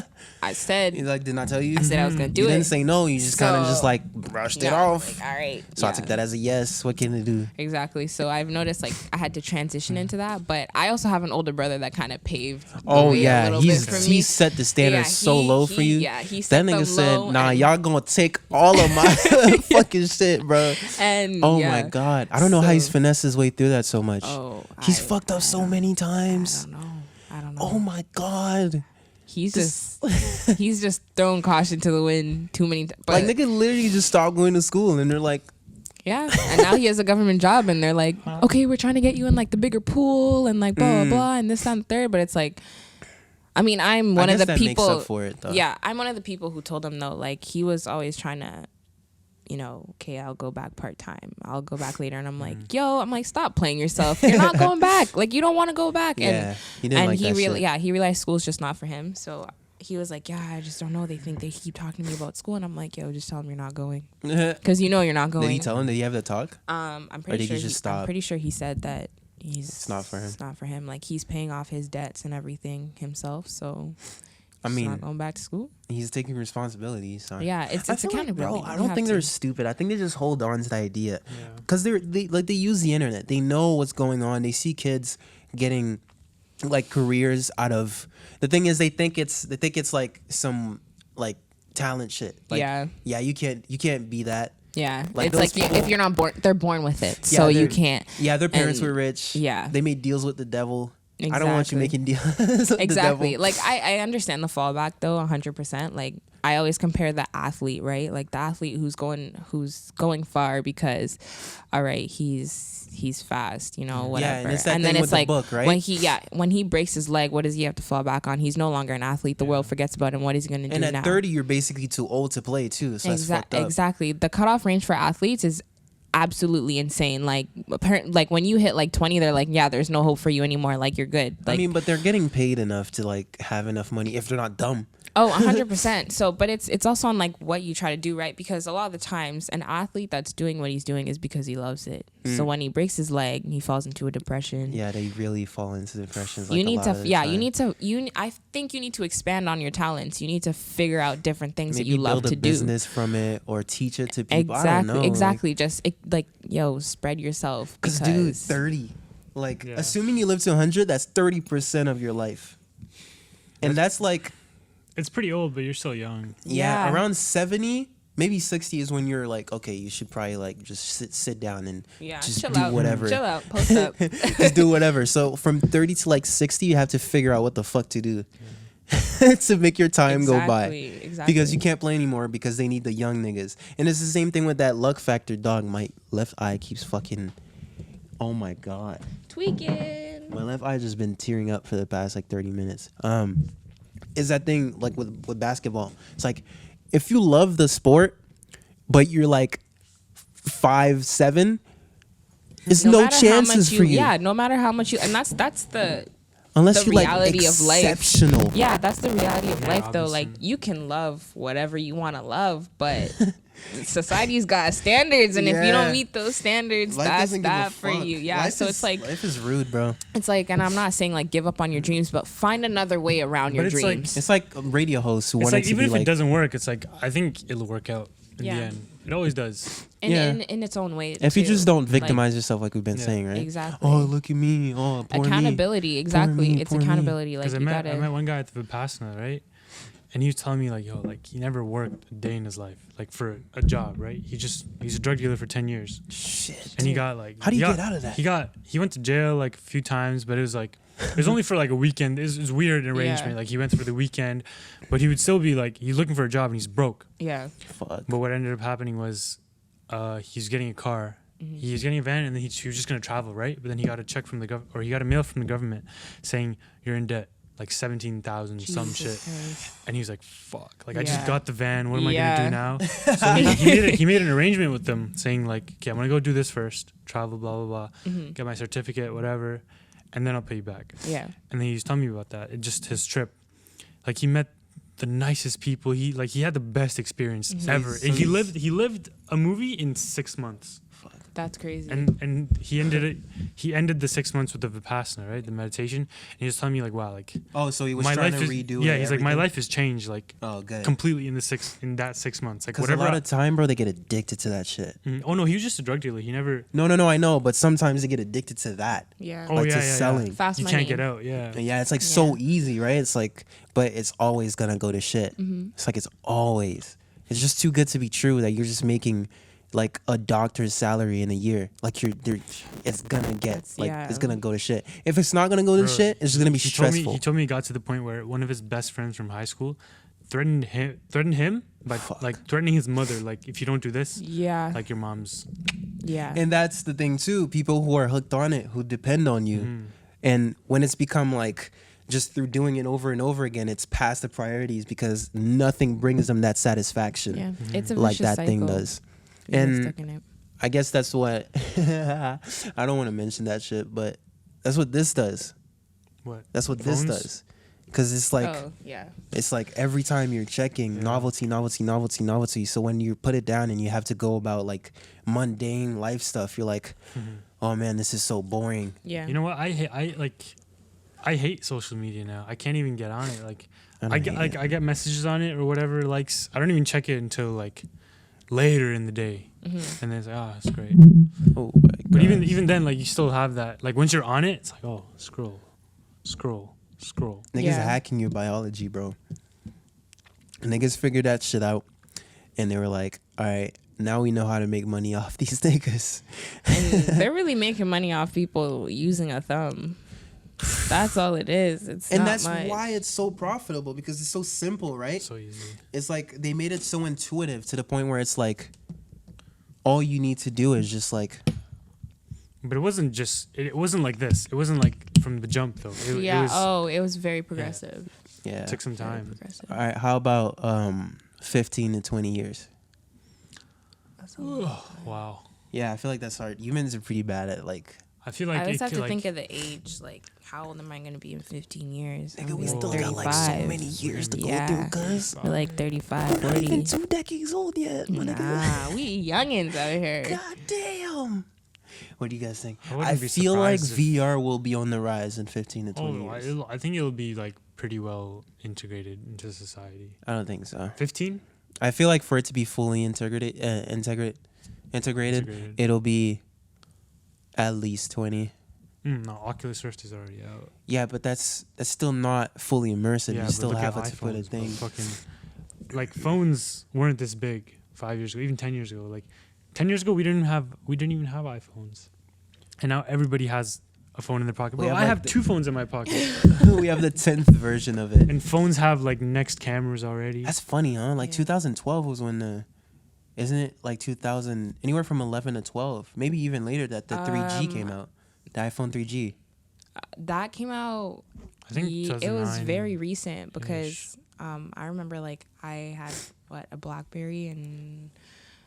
I said He's like, did not tell you? I said I was gonna do you it. didn't say no. You just kind of So- just like brushed it Yeah, off. like, all right. So I yeah. took that as a yes. What can I do? Exactly. So I've noticed like I had to transition into that, but I also have an older brother that kind of paved. The Oh way yeah, a little bit for me. He set the standard so low for you. Yeah, he set That nigga them said, low "Nah, and- y'all gonna take all of my fucking shit, bro." And Oh yeah. my god, I don't know how he's So- finessed his way through that so much. Oh, He's fucked up so many times. I don't know. Oh my god. He's just thrown caution to the wind too many times. Like nigga literally just stopped going to school and they're like, yeah, and now he has a government job, and they're like, okay, we're trying to get you in like the bigger pool and like blah blah blah and this that, and the third. But it's like, I mean, I'm one of the people. Makes up for it, though. Yeah, I'm one of the people who told him though, like he was always trying to, you know, okay, I'll go back part time. I'll go back later, and I'm like, I'm like, stop playing yourself. You're not going back. Like you don't want to go back. Yeah, he didn't and like that shit. he realized school's just not for him. So he was like, I just don't know. They think they keep talking to me about school, and I'm like, just tell them you're not going, because you know you're not going. Did he tell him? Did he have the talk? I'm Or pretty did sure he just stop? I'm pretty sure he said that it's not for him. It's not for him. Like he's paying off his debts and everything himself. So I he's mean, not going back to school. he's taking responsibility. So Yeah, it's I feel like, accountability. bro, I You don't have think to. they're stupid. I think they just hold on to the idea Yeah. because they use the internet. They know what's going on. They see kids getting like careers out of. The thing is, they think it's like some like talent shit. Like, Yeah. you can't be that. Yeah, Like, it's those like people- if you're not born, they're born with it, Yeah, so you they're- can't. Yeah, their parents And- were rich. yeah. They made deals with the devil. I don't want you Exactly. making deals with the Exactly. devil. Like I understand the fallback though, 100%. Like I always compare the athlete, right? Like the athlete who's going far because, all right, he's fast, you know, whatever. and it's that and then thing it's with the like book, right? when he breaks his leg, what does he have to fall back on? He's no longer an athlete. The world forgets about him. What is he going to do And at now? 30, you're basically too old to play too. So that's fucked up. Exactly. The cutoff range for athletes is absolutely insane. Like apparently, like when you hit like 20, they're like, yeah, there's no hope for you anymore. Like you're good. Like, I mean, but they're getting paid enough to like have enough money if they're not dumb. oh, 100%. So, but it's also on like what you try to do, right? Because a lot of the times, an athlete that's doing what he's doing is because he loves it. So when he breaks his leg, he falls into a depression. Yeah, they really fall into depressions. Like You a need lot to, of the yeah, time. you need to, I think you need to expand on your talents. You need to figure out different things Maybe that you love build a to do. business from it or teach it to people. I don't Exactly, know. exactly. Just spread yourself. Because dude, 30. Like, Yeah. assuming you live to 100, that's 30% of your life. And that's like, It's pretty old, but you're still young. Yeah. around 70, maybe 60 is when you're like, okay, you should probably like just sit down and just chill do out, whatever. Chill out, post up. Just do whatever. So from 30 to like 60, you have to figure out what the fuck to do to make your time go by. Exactly. Because you can't play anymore because they need the young niggas. And it's the same thing with that luck factor, dog. My left eye keeps fucking, oh my God. tweaking. My left eye just been tearing up for the past like 30 minutes. Is that thing like with basketball? It's like if you love the sport, but you're like 5'7", there's no matter how chances much for you. Yeah, no matter how much you, and that's the Unless the you're like reality of life. exceptional. Yeah, that's the reality of Yeah, life though. Like obviously. you can love whatever you want to love, but society's got standards, and if you Yeah. don't meet those standards, Life that's doesn't give a that for fuck. you. Yeah, Life so is- it's like life is rude, bro. it's like, and I'm not saying like give up on your dreams, but find another way around your But it's like- dreams. It's like radio hosts who It's wanted like to even be if like, it doesn't work, it's like I think it'll work out in Yeah. the end. It always does. and yeah. in its own way. if you too. just don't Like, victimize yourself like we've been Yeah. saying, right? Exactly. Oh, look at me. Oh, poor me. accountability, exactly. me, It's poor me. accountability. Like Because you I gotta. met one guy at the Vipassana, right? And he was telling me like, yo, like he never worked a day in his life, like for a job, right? He's a drug dealer for 10 years. Shit. And he got like How do you he get got- out of that? He went to jail like a few times, but it was like it was only for like a weekend. It was weird arrangement. Yeah. Like he went for the weekend, but he would still be like he's looking for a job and he's broke. Yeah. Fuck. But what ended up happening was he's getting a car. He was getting a van and then he was just gonna travel, right? But then he got a check from the or he got a mail from the government saying you're in debt, like 17,000 some Jesus shit. Christ. And he was like, "Fuck! Like I just Yeah. got the van. What am I Yeah. gonna do now?" So he made an arrangement with them, saying like, "Okay, I'm gonna go do this first, travel, blah blah blah, Mm-hmm. get my certificate, whatever, and then I'll pay you back." Yeah. And then he was telling me about that. It just his trip, like he met the nicest people. He had the best experience ever. So And he lived a movie in 6 months. That's crazy. And he ended the 6 months with the Vipassana, right? The meditation. And he was telling me like, wow, like Oh, so he was my trying life to is, redo. yeah, he's like, my everything? life has changed like Oh, good. completely in that 6 months. Like Because a whatever. lot of time, bro, they get addicted to that shit. Oh no, he was just a drug dealer. He never. No, I know, but sometimes they get addicted to that. yeah. Oh Like yeah, to yeah, selling. yeah. Fast You money. can't get out. Yeah. And yeah, it's like so Yeah. easy, right? It's like, but it's always gonna go to shit. It's like it's always. It's just too good to be true that you're just making like a doctor's salary in a year. Like it's gonna get That's- like yeah. it's gonna go to shit. If it's not gonna go to Bro, shit, it's just gonna be he told stressful. me he got to the point where one of his best friends from high school threatened him by Fuck. like threatening his mother, like if you don't do this, Yeah. like your mom's. Yeah. And that's the thing too. People who are hooked on it, who depend on you, Mm-hmm. and when it's become like just through doing it over and over again, it's past the priorities because nothing brings them that satisfaction yeah. It's a like vicious that cycle. thing does. You get And stuck in it. I guess that's what I don't want to mention that shit, but that's what this does. What? That's what this Phones? does. Because it's like oh yeah. it's like every time you're checking Yeah. novelty. So when you put it down and you have to go about like mundane life stuff, you're like, oh man, this is so boring. Yeah. You know what? I hate social media now. I can't even get on it. Like I get hate it. I get messages on it or whatever. Likes. I don't even check it until like later in the day, and then it's like, it's great. Oh my God. But even then, like you still have that. Like once you're on it, it's like, oh, scroll. Niggas Yeah. hacking your biology, bro. Niggas figured that shit out, and they were like, all right, now we know how to make money off these niggas. And they're really making money off people using a thumb. That's all it is. It's And not that's much. why it's so profitable, because it's so simple, right? So easy. It's like they made it so intuitive to the point where it's like all you need to do is just like But it wasn't just. It wasn't like this. It wasn't like from the jump though. It Yeah. was, It was very progressive. yeah. took some Very time. progressive. All right, how about 15 to 20 years? Wow. Yeah, I feel like that's hard. Humans are pretty bad at like I feel like I just it have could, to like, think of the age. Like, how old am I going to be in 15 years? nigga, I'm we like still 35. got like so many years to Yeah. go through, cuz. We're like 35, Not even 40. 2 decades old yet, my nigga. Nah, we youngins out here. God damn. What do you guys think? I wouldn't I be feel like surprised if- VR will be on the rise in 15 to 20 years. I think it'll be like pretty well integrated into society. I don't think so. 15? I feel like for it to be fully integrated, Integrated. it'll be at least 20. No, Oculus Rift is already out. Yeah, but that's still not fully immersive. Yeah, you but still look have at to put a iPhones, bro. thing. Fucking, like phones weren't this big 5 years ago, even 10 years ago. Like 10 years ago, we didn't even have iPhones, and now everybody has a phone in their pocket. We Bro, have, I like, have the- 2 phones in my pocket, We have the 10th version of it. and phones have like next cameras already. That's funny, huh? Like Yeah. 2012 was when isn't it like 2000, anywhere from 11 to 12, maybe even later that the 3G came out, the iPhone 3G. That came out. I think it was 2009 very recent because I remember like I had a BlackBerry in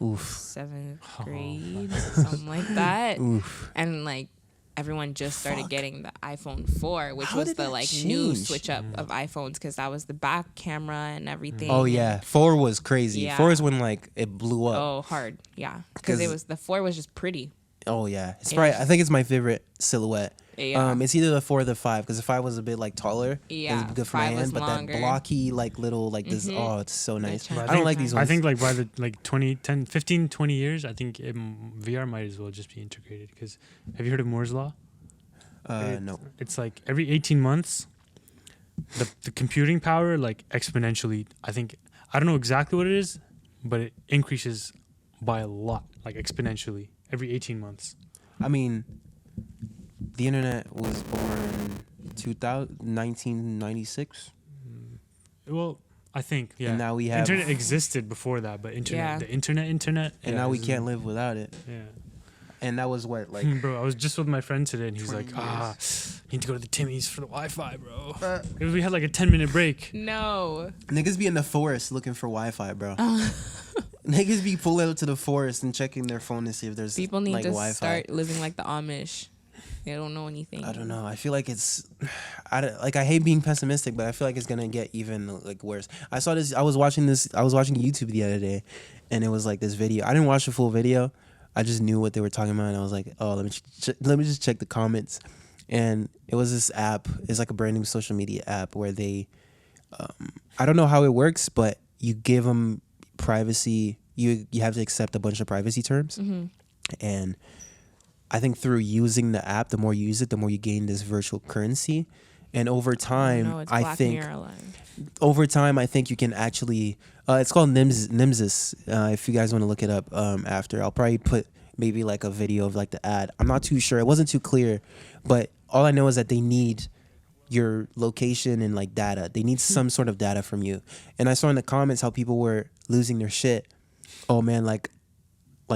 Oof. 7th Oh, grade, something like that, Oof. and like everyone just started Fuck. getting the iPhone 4, which How was did the that like new change? switch up of iPhones because that was the back camera and everything. Oh yeah, 4 was crazy. Yeah. 4 is when like it blew up. Oh, hard. Yeah, because it 'Cause- was the 4 was just pretty. Oh yeah, it's It probably. was- I think it's my favorite silhouette. Yeah. It's either the 4 or the 5 because the 5 was a bit like taller. Yeah, it was good for my 5 was hand, but longer. that blocky like little like this. Mhm. Oh, it's so nice. chunk. I don't like these ones. I think like by the like 15, 20 years, I think VR might as well just be integrated. Because have you heard of Moore's law? no. It's like every 18 months, the computing power like exponentially. I don't know exactly what it is, but it increases by a lot, like exponentially every 18 months. I mean, the internet was born 1996. Well, I think yeah. And now we have- internet existed before that, but Yeah. the internet, And yeah, now we is- can't live without it. Yeah. And that was what, like, Bro, I was just with my friend today, and he was 20 like, need to go to the Timmy's for the Wi-Fi, bro. Uh. We had like a 10-minute break. No. niggas be in the forest looking for Wi-Fi, bro. Niggas be pulling up to the forest and checking their phone to see if there's People need like to Wi-Fi. start living like the Amish. They don't know anything. I don't know. I feel like it's, I hate being pessimistic, but I feel like it's gonna get even like worse. I was watching YouTube the other day, and it was like this video. I didn't watch the full video, I just knew what they were talking about, and I was like, oh, let me just check the comments. And it was this app. It's like a brand new social media app where they, I don't know how it works, but you give them privacy. You have to accept a bunch of privacy terms, and I think through using the app, the more you use it, the more you gain this virtual currency. And over time, I think you can actually. It's called Nimsis. If you guys want to look it up after, I'll probably put maybe like a video of like the ad. I'm not too sure. It wasn't too clear, but all I know is that they need your location and like data. They need some sort of data from you. And I saw in the comments how people were losing their shit. Oh man, like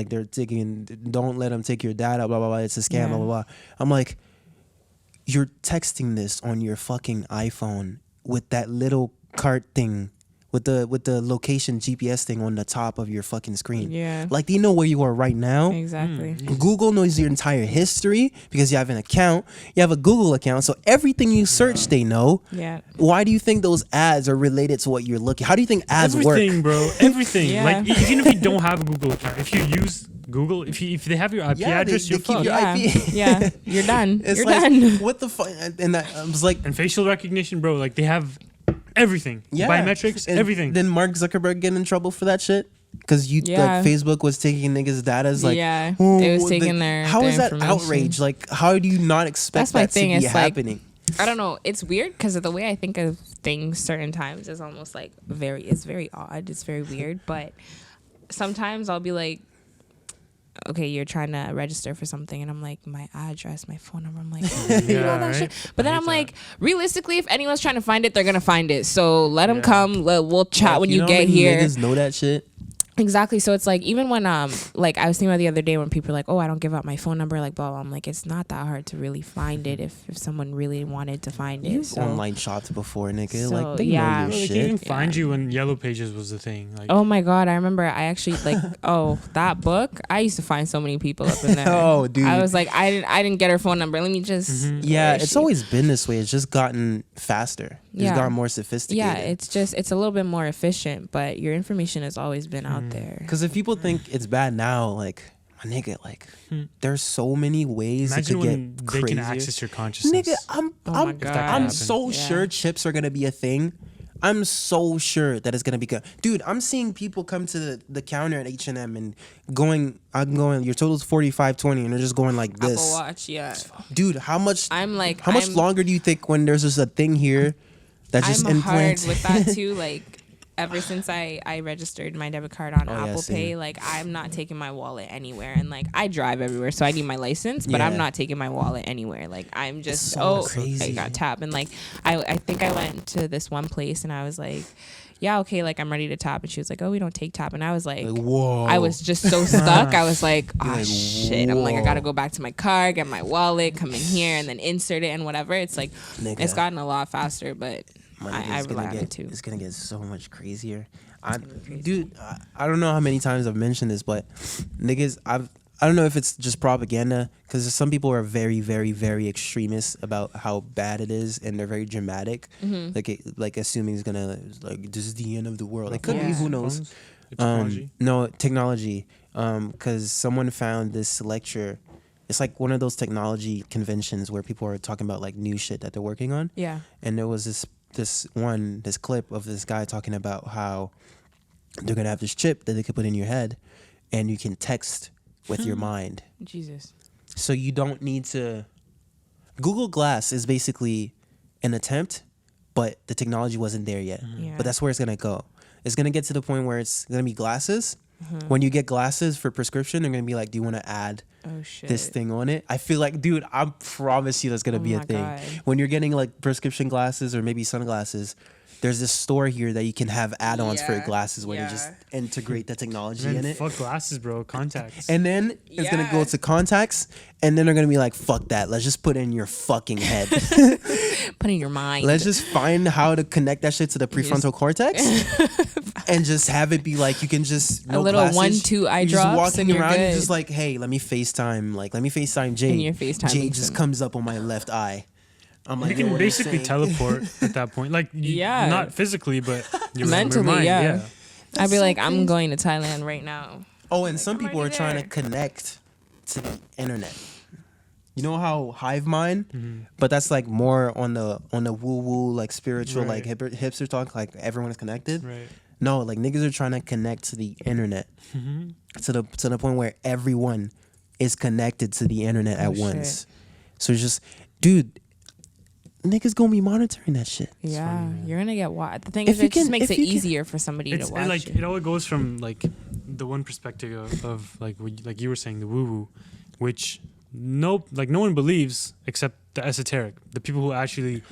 they're taking. Don't let them take your data. Blah blah blah. It's a scam. Blah blah blah. I'm like, you're texting this on your fucking iPhone with that little cart thing, with the location GPS thing on the top of your fucking screen. Yeah. Like, they know where you are right now. Exactly. Google knows your entire history because you have an account. You have a Google account, so everything you search, they know. Yeah. Why do you think those ads are related to what you're looking? How do you think ads Everything, work? bro. Everything. Yeah. Like, even if you don't have a Google account, if you use Google, if they have your IP address, you're keep fucked. your IP. Yeah. You're done. It's You're like, done. what the fuck? And I was like, And facial recognition, bro. Like, they have everything. yeah, Biometrics, And everything. Then Mark Zuckerberg get in trouble for that shit because Yeah. like Facebook was taking niggas' data. Like, Yeah. oh, It was taking How their is that information. outrage? Like, how do you not expect That's my that thing, to be it's like- happening? I don't know. It's weird because of the way I think of things certain times is almost like it's very odd. It's very weird. But sometimes I'll be like, okay, you're trying to register for something. And I'm like, my address, my phone number. I'm like, you know that shit. But then I'm like, realistically, if anyone's trying to find it, they're going to find it. So let them come. We'll chat Like, when you you know how get many here. niggas know that shit. Exactly. So it's like, even when like I was thinking about the other day when people are like, oh, I don't give out my phone number, like blah blah. I'm like, it's not that hard to really find it if someone really wanted to find it. You've So online shopped before, nigga. So, Like, they yeah. know Bro, your they shit. can even find you when Yellow Pages was the thing. Like, oh my god, I remember I actually like that book. I used to find so many people up in there. Oh, dude. I was like, I didn't get her phone number. Let me just Yeah, where is it's she? always been this way. It's just gotten faster. It's Yeah. gotten more sophisticated. Yeah, it's a little bit more efficient, but your information has always been out there. Because if people think it's bad now, like, my nigga, like, there's so many ways imagine it when could they get can crazier. access your consciousness. Nigga, I'm my God. I'm If that so Yeah. sure chips are gonna be a thing. I'm so sure that it's gonna be good. Dude, I'm seeing people come to the counter at H&M and I'm going, your total's $45.20, and they're just going like Apple this. Watch, yeah. Dude, how much I'm like, how much I'm- longer do you think when there's just a thing here that just I'm hard implants? with that too. Like ever since I registered my debit card on yeah, Apple same. Pay, like I'm not taking my wallet anywhere. And like I drive everywhere, so I need my license, but Yeah. I'm not taking my wallet anywhere. Like I'm just so crazy. I got tapped. And like I think I went to this one place and I was like, yeah, okay, like I'm ready to tap. And she was like, oh, we don't take tap. And I was like, Whoa. I was just so stuck. I was like, oh like, shit. I'm like, I gotta whoa. go back to my car, get my wallet, come in here, and then insert it and whatever. It's like Nigga. it's gotten a lot faster, but My nigga, I it's rely gonna on get it too. It's gonna get so much crazier. Dude, I don't know how many times I've mentioned this, but niggas, I don't know if it's just propaganda, because some people are very, very, very extremist about how bad it is, and they're very dramatic, like assuming it's gonna like this is the end of the world. It could be, Yeah. who knows? Phones? Technology? No, technology. Because someone found this lecture. It's like one of those technology conventions where people are talking about like new shit that they're working on. Yeah. And there was this clip of this guy talking about how they're gonna have this chip that they could put in your head, and you can text with your mind. Jesus. So you don't need to. Google Glass is basically an attempt, but the technology wasn't there yet. Yeah. But that's where it's gonna go. It's gonna get to the point where it's gonna be glasses. Mm-hmm. When you get glasses for prescription, they're gonna be like, "Do you want to add Oh shit. this thing on it?" I feel like, dude, I promise you, that's gonna Oh be a my thing. God. When you're getting like prescription glasses or maybe sunglasses, there's this store here that you can have add-ons for your Yeah, glasses where they just yeah. integrate the technology Man, in it. fuck glasses, bro. Contacts. And then it's gonna go Yeah. to contacts, and then they're gonna be like, "Fuck that! Let's just put it in your fucking head. Put in your mind. Let's just find how to connect that shit to the prefrontal cortex, and just have it be like you can just A little 1-2 eye you're just drops walking and you're around, you're good. just like, hey, let me FaceTime, Jade. And you're FaceTiming Jade just some- comes up on my left eye. I'm like, you "Yo, can what are you basically saying?" teleport at that point. Like, Yeah. not physically, but your Mentally, mind. yeah. I'd be so like, I'm crazy. going to Thailand right now. Oh, and Like, some I'm people are already trying to there. connect to the internet. You know how hive mind, Mhm. but that's like more on the woo woo like spiritual like Right. hipster talk. Like everyone is connected. Right. No, like niggas are trying to connect to the internet Mhm. to the point where everyone is connected to the internet at Oh, shit. once. So it's just, dude, niggas gonna be monitoring that shit. Yeah, funny, man. you're gonna get watched. The thing If is, you it just can- makes if it you can- easier for somebody It's to and, watch like you. it all goes from like the one perspective of like like you were saying, the woo woo, which no one believes except the esoteric, the people who actually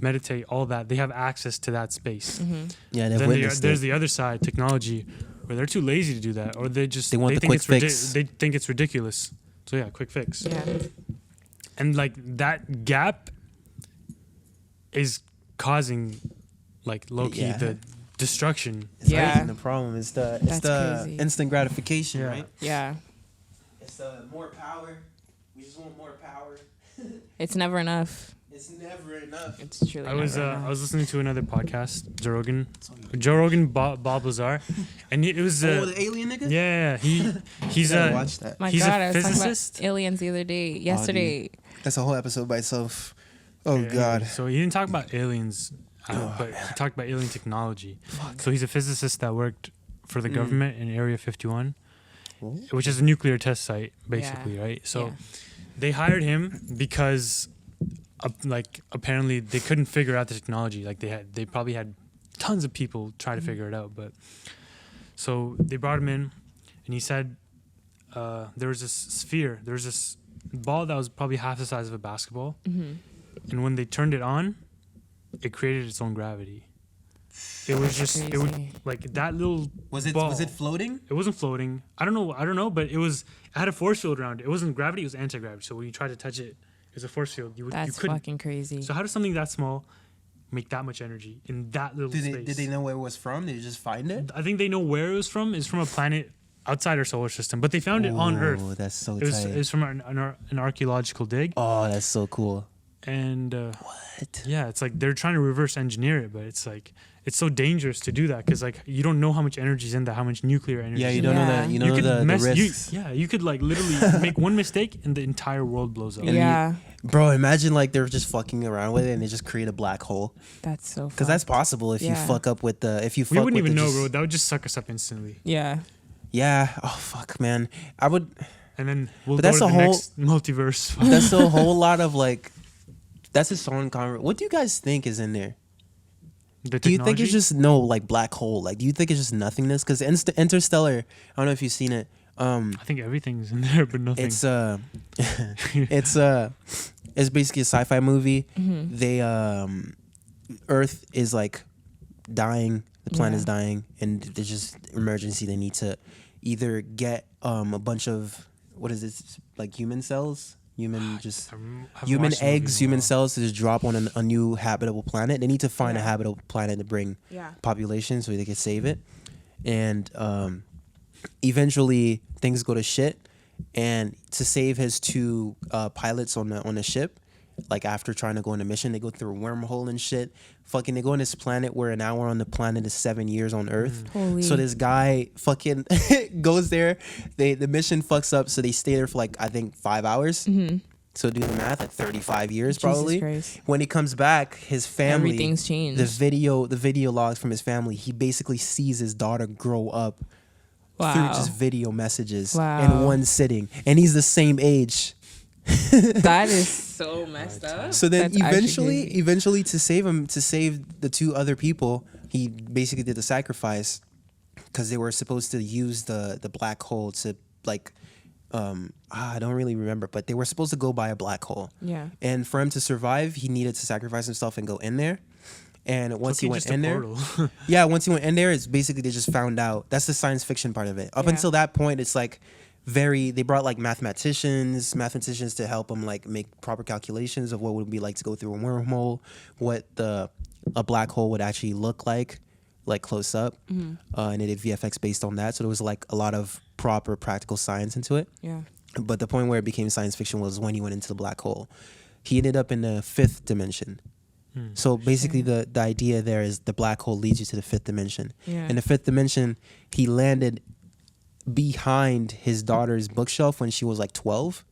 meditate, all that. They have access to that space. Mm-hmm. Yeah, they've Then witnessed there's it. the other side, technology, where they're too lazy to do that, or they They want the think quick it's fix. they think it's ridiculous. So yeah, quick fix. Yeah. And like that gap is causing like low key Yeah. the destruction. It's Yeah. not even the problem. It's the That's crazy. instant gratification, Yeah. right? Yeah. It's more power. We just want more power. It's never enough. It's never enough. It's truly. I was never enough. I was listening to another podcast, Joe Rogan, Bob Lazar, and it was Oh, the alien nigga. yeah, he's Gotta a watch that. My he's a God, I was talking physicist? about aliens the other day, yesterday. That's a whole episode by itself. Oh yeah, God. So he didn't talk about aliens, but he talked about alien technology. So he's a physicist that worked for the government in Area 51, which is a nuclear test site, basically, right? So Yeah. they hired him because, like, apparently they couldn't figure out the technology. Like they probably had tons of people try to figure it out, but so they brought him in, and he said there was this sphere, there was this ball that was probably half the size of a basketball, and when they turned it on, it created its own gravity. It was just it would Crazy. like that little Was it ball. floating? It wasn't floating. I don't know, but it had a force field around it. It wasn't gravity, it was anti-gravity. So when you tried to touch it, it was a force field. You That's couldn't. fucking crazy. So how does something that small make that much energy in that little space? Did they know where it was from? Did they just find it? I think they know where it was from. It's from a planet outside our solar system, but they found it on Oh, Earth. that's so It was, tight. it was from an archaeological dig, Oh, that's so cool. and What? yeah, it's like they're trying to reverse engineer it, but it's like it's so dangerous to do that because like you don't know how much energy is in that, how much nuclear energy. Yeah, is you in don't know Yeah. that. You You don't know could the mess. risks. You could like literally make one mistake and the entire world blows up. And yeah, Bro, imagine like they're just fucking around with it and they just create a black hole. that's so. Because that's possible if you Yeah. fuck up with the We fuck wouldn't with even the know, just- bro. That would just suck us up instantly. Yeah. Yeah. Oh fuck, man. I would. And then we'll But go that's to a the whole- next multiverse. That's a whole lot of like. That's a song conversation. What do you guys think is in there? The Do you think technology? it's just like black hole? Like, do you think it's just nothingness? Because Interstellar. I don't know if you've seen it. I think everything's in there, but nothing. It's it's basically a sci-fi movie. They Earth is like dying, the planet's Yeah. dying, and there's just emergency. They need to either get a bunch of what is this, like human cells, human just Haven't human watched the movie in eggs, a human while. cells to just drop on a new habitable planet. They need to find a Yeah. habitable planet to bring Yeah. population so they can save it. And eventually things go to shit. And to save his two pilots on the ship, like after trying to go on a mission, they go through a wormhole and shit. Fucking, they go on this planet where an hour on the planet is 7 years on Earth. Holy. So this guy fucking goes there. The mission fucks up, so they stay there for like I think 5 hours. So do the math, like 35 years Jesus probably. Christ. When he comes back, his family, Everything's changed. the video logs from his family, he basically sees his daughter grow up Wow. through just video messages in Wow. one sitting, and he's the same age. That is so messed up. So then That's actually crazy. eventually to save the two other people, he basically did the sacrifice because they were supposed to use the black hole to like I don't really remember, but they were supposed to go by a black hole. Yeah. And for him to survive, he needed to sacrifice himself and go in there. And once he went in there, yeah, once he went in there, it's basically they just found out. That's the science fiction part of it. Up Yeah. until that point, it's like they brought like mathematicians to help them like make proper calculations of what it would be like to go through a wormhole, what a black hole would actually look like close up, and they did VFX based on that. So there was like a lot of proper practical science into it. Yeah. But the point where it became science fiction was when he went into the black hole. He ended up in the fifth dimension. So basically the idea there is the black hole leads you to the fifth dimension. Yeah. In the fifth dimension, he landed behind his daughter's bookshelf when she was like 12,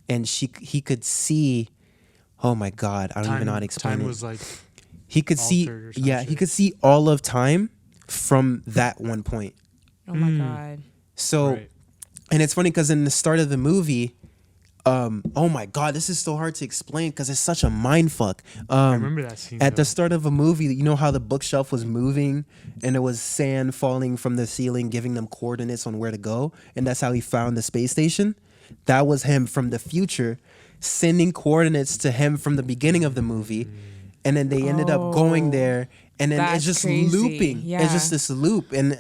and he could see. Oh my God, I don't even know how to explain time it. was like He could see, altered or some yeah, he shit. could see all of time from that one point. Oh my God. So, right. and it's funny because in the start of the movie, oh my God, this is so hard to explain because it's such a mind fuck. I remember that scene. At though. the start of a movie, you know how the bookshelf was moving and there was sand falling from the ceiling, giving them coordinates on where to go, and that's how he found the space station. That was him from the future, sending coordinates to him from the beginning of the movie, and then they ended up going there, and then it's That's just crazy. looping. Yeah. It's just this loop, and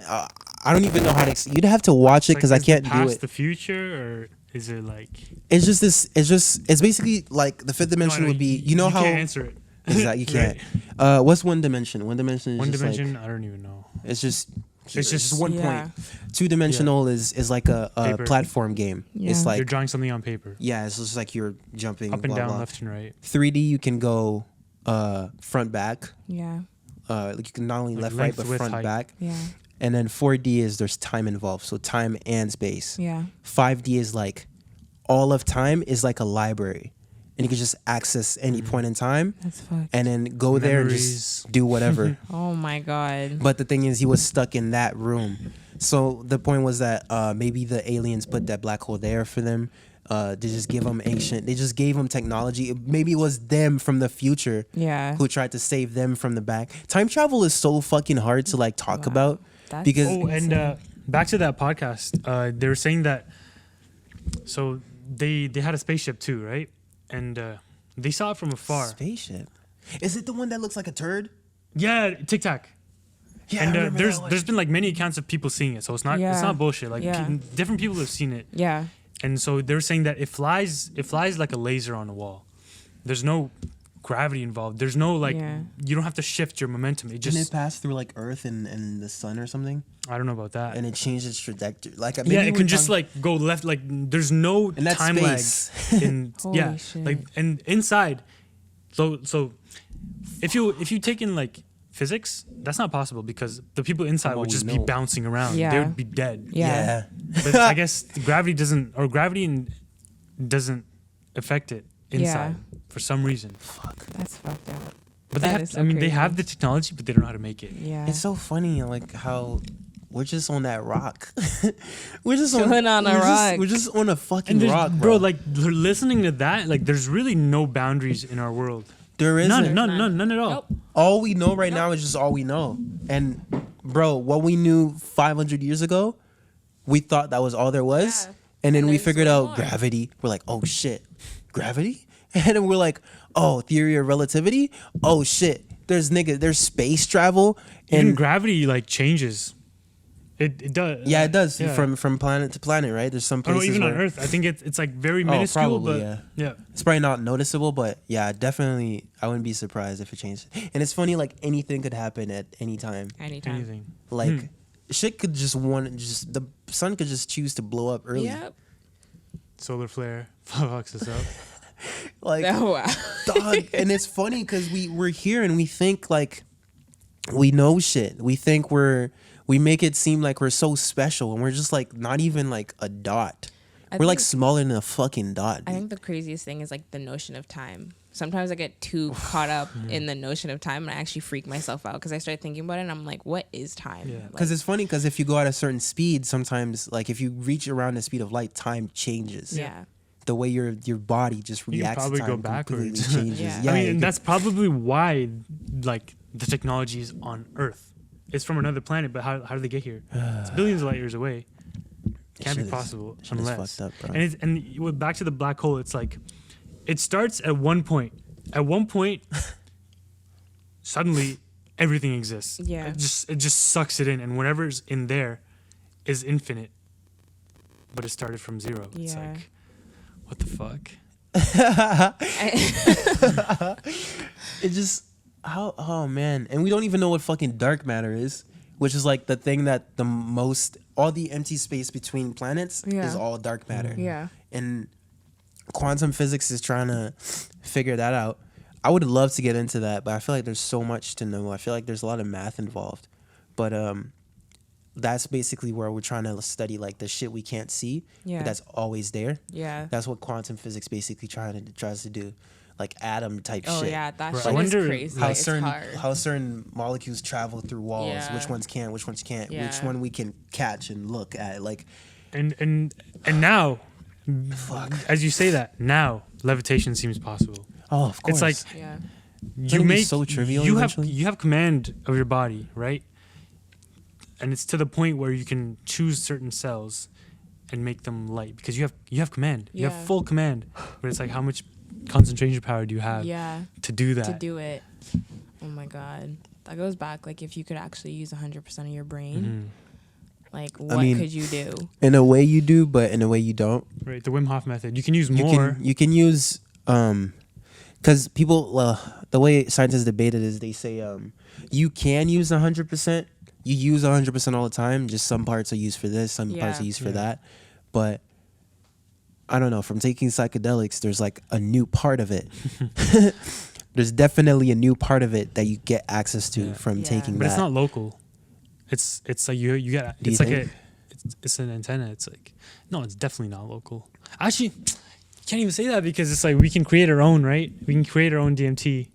I don't even know how to. You'd have to watch it Like, because I is the can't do past it. the future, or is it like? It's just this. It's basically like the fifth dimension No, I know, would be. You know how can't answer it. exactly you can't. Right. What's one dimension? One dimension is One just dimension. Like, I don't even know. it's just. It's just one Yeah. point. Two dimensional is like a Paper. platform game. Yeah. It's You're like drawing something on paper, yeah, it's just like you're jumping up and blah, down, blah. left and right. 3D you can go front back. Yeah. Like you can not only Like left right length, but width, front height. back. Yeah. And then 4D is there's time involved, so time and space. Yeah. 5D is like all of time is like a library, and you can just access any point in time, That's fucked. and then go there and Memories. just do whatever. Oh my God. But the thing is, he was stuck in that room. So the point was that maybe the aliens put that black hole there for them. They just give them they just gave them technology. Maybe it was them from the future Yeah. who tried to save them from the back. Time travel is so fucking hard to like talk Wow. about That's because Oh, and back to that podcast, they were saying that. So they had a spaceship too, right? And they saw it from afar. spaceship. Is it the one that looks like a turd? Yeah, Tic Tac. Yeah, And I remember that one. there's been like many accounts of people seeing it, so it's Yeah. not bullshit. Like Yeah. different people have seen it, Yeah. and so they're saying that it flies like a laser on a wall. There's no gravity involved. There's no like Yeah. you don't have to shift your momentum. It Didn't just it pass through like Earth and the sun or something? I don't know about that. And it changed its trajectory. Like yeah, maybe it we're can just talking- like go left. Like there's no And that's time space. lag. In Holy yeah, shit. like and inside. So if you take in like physics, that's not possible because the people inside From what would we just be know. bouncing around. They Yeah. would be dead. Yeah. But I guess gravity doesn't doesn't affect it inside for some reason. That's fucked up. But That they have, is so I mean, they crazy. have the technology, but they don't know how to make it. Yeah. It's so funny, like how we're just on that rock. we're just Chilling on a we're just- rock. we're just on a fucking And there's, rock, bro. Like listening to that, like there's really no boundaries in our world. there isn't. None at all. Nope. All we know right now is just all we know. And bro, what we knew 500 years ago, we thought that was all there was. Yeah. And then And we there's figured way out more. gravity. We're like, oh shit, gravity? And then we're like, oh, theory of relativity? Oh shit, there's space travel. Even And gravity like changes. It does. yeah, it does Yeah. from planet to planet, right? There's some Oh, no, places even on where Earth, I think it's like very Oh, minuscule, probably, but yeah. yeah. it's probably not noticeable, but yeah, definitely I wouldn't be surprised if it changed. And it's funny, like anything could happen at any time. Anytime. Anything. Like shit could just the sun could just choose to blow up early. Yep. Solar flare fucks us up. Like Oh, wow. dog, and it's funny because we're here and we think like we know shit. We think we make it seem like we're so special, and we're just like not even like a dot. I We're like think- smaller than a fucking dot. I dude. think the craziest thing is like the notion of time. Sometimes I get too caught up in the notion of time and I actually freak myself out because I start thinking about it and I'm like, what is time? Yeah. Like, Because it's funny because if you go at a certain speed, sometimes like if you reach around the speed of light, time changes. yeah. The way your body just You can reacts probably to go time completely backwards. changes. Yeah. Yeah, I mean, you and could- that's probably why like the technology is on Earth. It's from another planet, but how do they get here? It's billions of light years away. Can't be shit is- possible shit is unless. fucked up, bro. And back to the black hole, it's like it starts at one point. At one point, suddenly everything exists. Yeah. It just sucks it in, and whatever's in there is infinite. But it started from zero. It's Yeah. like, what the fuck? It just oh man, and we don't even know what fucking dark matter is, which is like the thing that the most all the empty space between planets Yeah. is all dark matter. Yeah. And quantum physics is trying to figure that out. I would love to get into that, but I feel like there's so much to know. I feel like there's a lot of math involved. But that's basically where we're trying to study like the shit we can't see, Yeah. but that's always there. Yeah. That's what quantum physics basically tries to do, like atom type Oh shit. yeah, that Bro, I shit is wonder crazy. How It's certain hard. molecules travel through walls, Yeah. which ones can, which ones can't, which Yeah. one we can catch and look at. Like, And now, fuck. as you say that, now levitation seems possible. Oh, of course. It's like Yeah. you gonna be make so trivial you eventually. have command of your body, right? And it's to the point where you can choose certain cells and make them light because you have command. You have Yeah. full command. But it's like how much concentration power do you have Yeah. to do that? To do it. Oh my god. That goes back like if you could actually use 100% of your brain, Mhm. like what mean, could you do? in a way you do, but in a way you don't. Right, the Wim Hof method. You can use You more. can use because people, the way scientists debate it is they say you can use 100%. You use 100% all the time. Just some parts are used for this, some parts Yeah. are used for Yeah. that. But I don't know. From taking psychedelics, there's like a new part of it. There's definitely a new part of it that you get access to Yeah. from Yeah. taking But that. it's not local. It's like you get Do you it's like think? it's an antenna. It's like no, it's definitely not local. Actually, can't even say that because it's like we can create our own, right? We can create our own DMT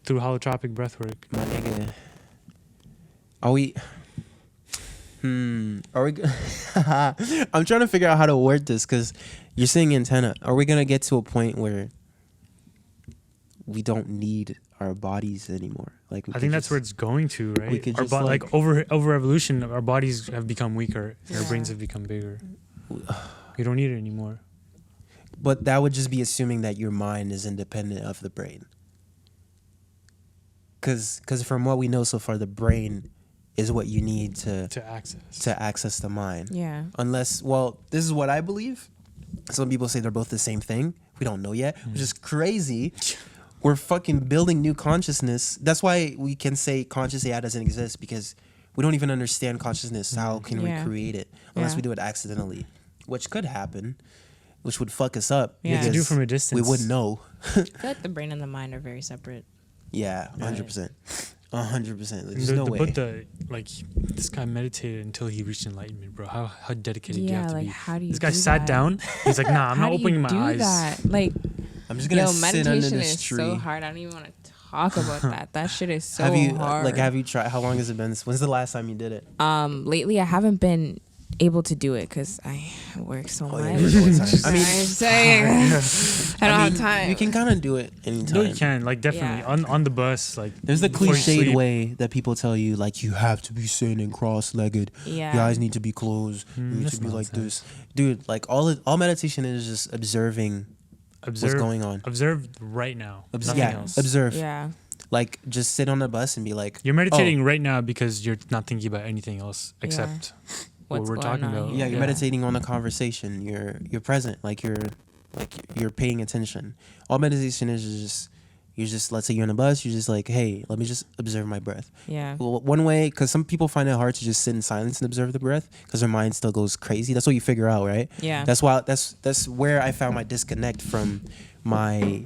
through holotropic breathwork. My nigga. Are we? Are we? I'm trying to figure out how to word this because you're saying antenna. Are we gonna get to a point where we don't need our bodies anymore? Like we I could think that's just- where it's going to, right? could Our just, like like- over evolution, our bodies have become weaker. Our Yeah. brains have become bigger. We don't need it anymore. But that would just be assuming that your mind is independent of the brain. Because from what we know so far, the brain is what you need to To access. the mind. Yeah. Unless, well, this is what I believe. Some people say they're both the same thing. We don't know yet, which is crazy. We're fucking building new consciousness. That's why we can say conscious AI doesn't exist, because we don't even understand consciousness. How can Yeah. we create it? Unless Yeah. we do it accidentally, which could happen, which would fuck us up. Yeah. You have to do because from a distance. We wouldn't know. I feel like the brain and the mind are very separate. Yeah, 100%. 100%. There's The, no the way. Buddha, like this guy meditated until he reached enlightenment, bro. How dedicated do you Yeah, have to like be? how do you This guy do sat that? down. He's like, nah, I'm How not do you opening my do eyes. that? Like, I'm just gonna yo, sit under meditation this is tree. so hard. I don't even want to talk about that. That shit is so have you hard. have you tried? How long has it been? When's the last time you did it? Lately I haven't been able to do it because I work so Oh, much. yeah, you work all the time. I mean, I'm saying I don't have time. You can kind of do it anytime. No, you can. Like definitely Yeah. on the bus. Like There's the before you cliched sleep. way that people tell you, like, you have to be sitting cross-legged. Yeah. Your eyes need to be closed. You need that's to be like nonsense. this, dude. Like all meditation is just observing Observe what's going on. Observe right now. Nothing yeah, else. observe. Yeah. Like, just sit on the bus and be like, You're meditating right now because you're not thinking about anything else Yeah. except what What's we're going talking on about. here. yeah, you're meditating on a conversation. You're present. Like you're paying attention. All meditation is just you're just, let's say you're on a bus. You're just like, hey, let me just observe my breath. Yeah. Well, one way, because some people find it hard to just sit in silence and observe the breath because their mind still goes crazy. That's what you figure out, right? Yeah. That's why that's where I found my disconnect from my